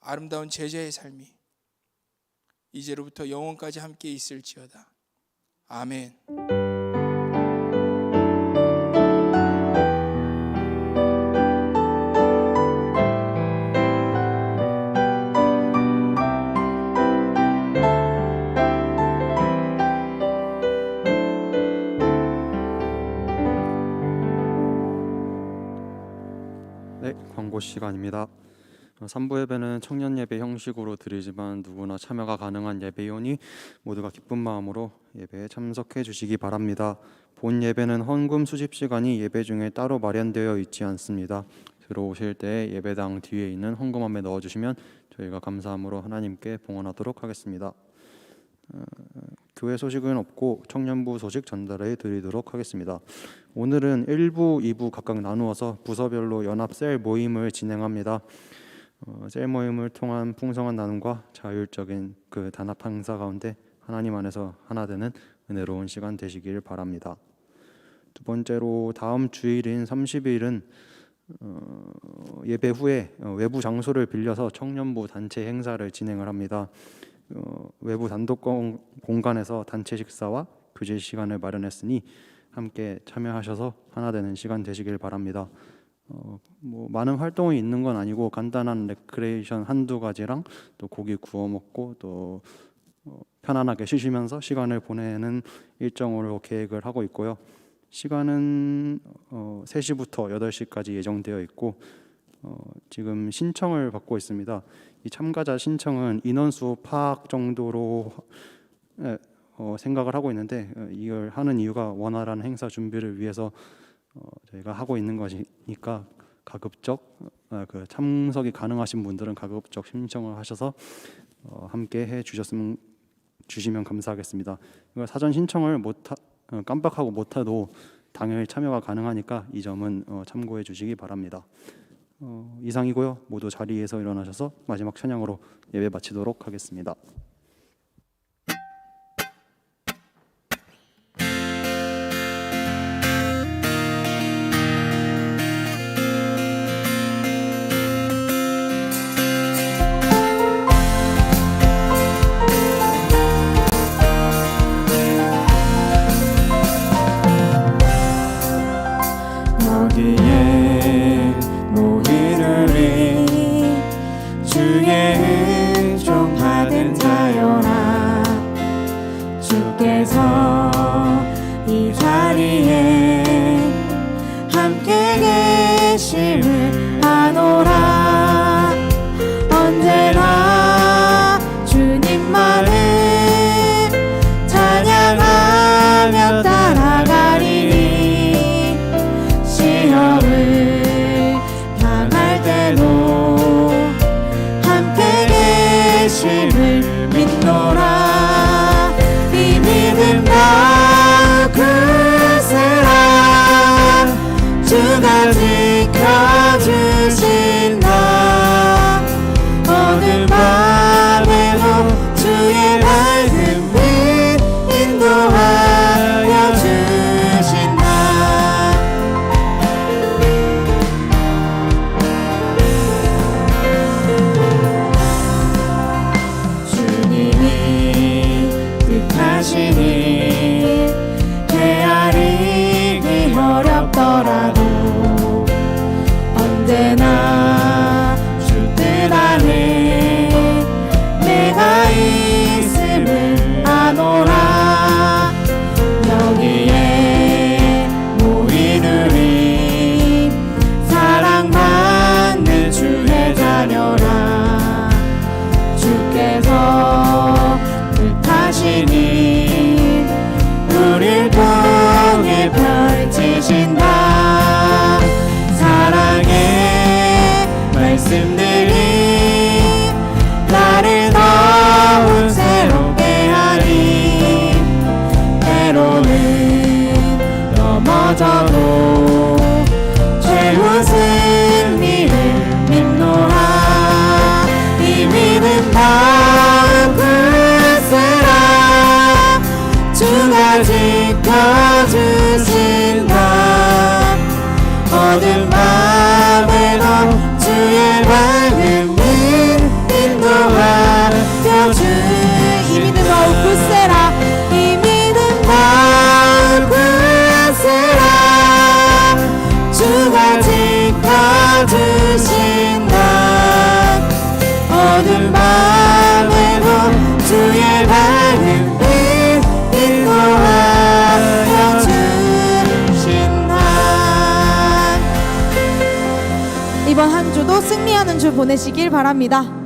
아름다운 제자의 삶이 이제로부터 영원까지 함께 있을지어다. 아멘. 네, 광고 시간입니다. 3부 예배는 청년 예배 형식으로 드리지만 누구나 참여가 가능한 예배이오니 모두가 기쁜 마음으로 예배에 참석해 주시기 바랍니다. 본 예배는 헌금 수집 시간이 예배 중에 따로 마련되어 있지 않습니다. 들어오실 때 예배당 뒤에 있는 헌금함에 넣어주시면 저희가 감사함으로 하나님께 봉헌하도록 하겠습니다. 교회 소식은 없고 청년부 소식 전달해 드리도록 하겠습니다. 오늘은 1부, 2부 각각 나누어서 부서별로 연합 셀 모임을 진행합니다. 셀 모임을 통한 풍성한 나눔과 자율적인 그 단합 행사 가운데 하나님 안에서 하나 되는 은혜로운 시간 되시길 바랍니다. 두 번째로 다음 주일인 30일은 예배 후에 외부 장소를 빌려서 청년부 단체 행사를 진행을 합니다. 외부 단독 공간에서 단체 식사와 교제 시간을 마련했으니 함께 참여하셔서 하나 되는 시간 되시길 바랍니다. 많은 활동이 있는 건 아니고 간단한 레크레이션 한두 가지랑 또 고기 구워 먹고 또 편안하게 쉬시면서 시간을 보내는 일정으로 계획을 하고 있고요. 시간은 3시부터 8시까지 예정되어 있고 지금 신청을 받고 있습니다. 이 참가자 신청은 인원수 파악 정도로 생각을 하고 있는데 이걸 하는 이유가 원활한 행사 준비를 위해서 저희가 하고 있는 것이니까 가급적 그 참석이 가능하신 분들은 가급적 신청을 하셔서 함께 해 주시면 감사하겠습니다. 이걸 사전 신청을 깜빡하고 못해도 당일 참여가 가능하니까 이 점은 참고해 주시기 바랍니다. 이상이고요. 모두 자리에서 일어나셔서 마지막 찬양으로 예배 마치도록 하겠습니다. 여기에 모이르리 주의 은총 받은 자여라. 주께서 이 자리에 함께 계심을 아노라. 언제나 주님만을 찬양하며 따라가리니 시험을 당할 때도 함께 계심을 믿노라. 이 믿음 더욱 굳세라. 주가 지켜주신다. 어느 밤에도 주의 말씀을 인도하여 주신다. 주님이 뜻하시니 헤아리기 어렵더라도 언제나 주 뜻 안에 내가 있음을 아노라. 여기에 모인 우리 사랑받는 주의 자녀라. 주께서 뜻하시니 우릴 통해 펼치신다. 사랑의 말씀들이 나를 더욱 새롭게 하리. 때로는 넘어져도 최후 승리를 믿노라. 이 믿음 더욱 굳세라. 주가 지켜주신다. 이번 한 주도 승리하는 주 보내시길 바랍니다.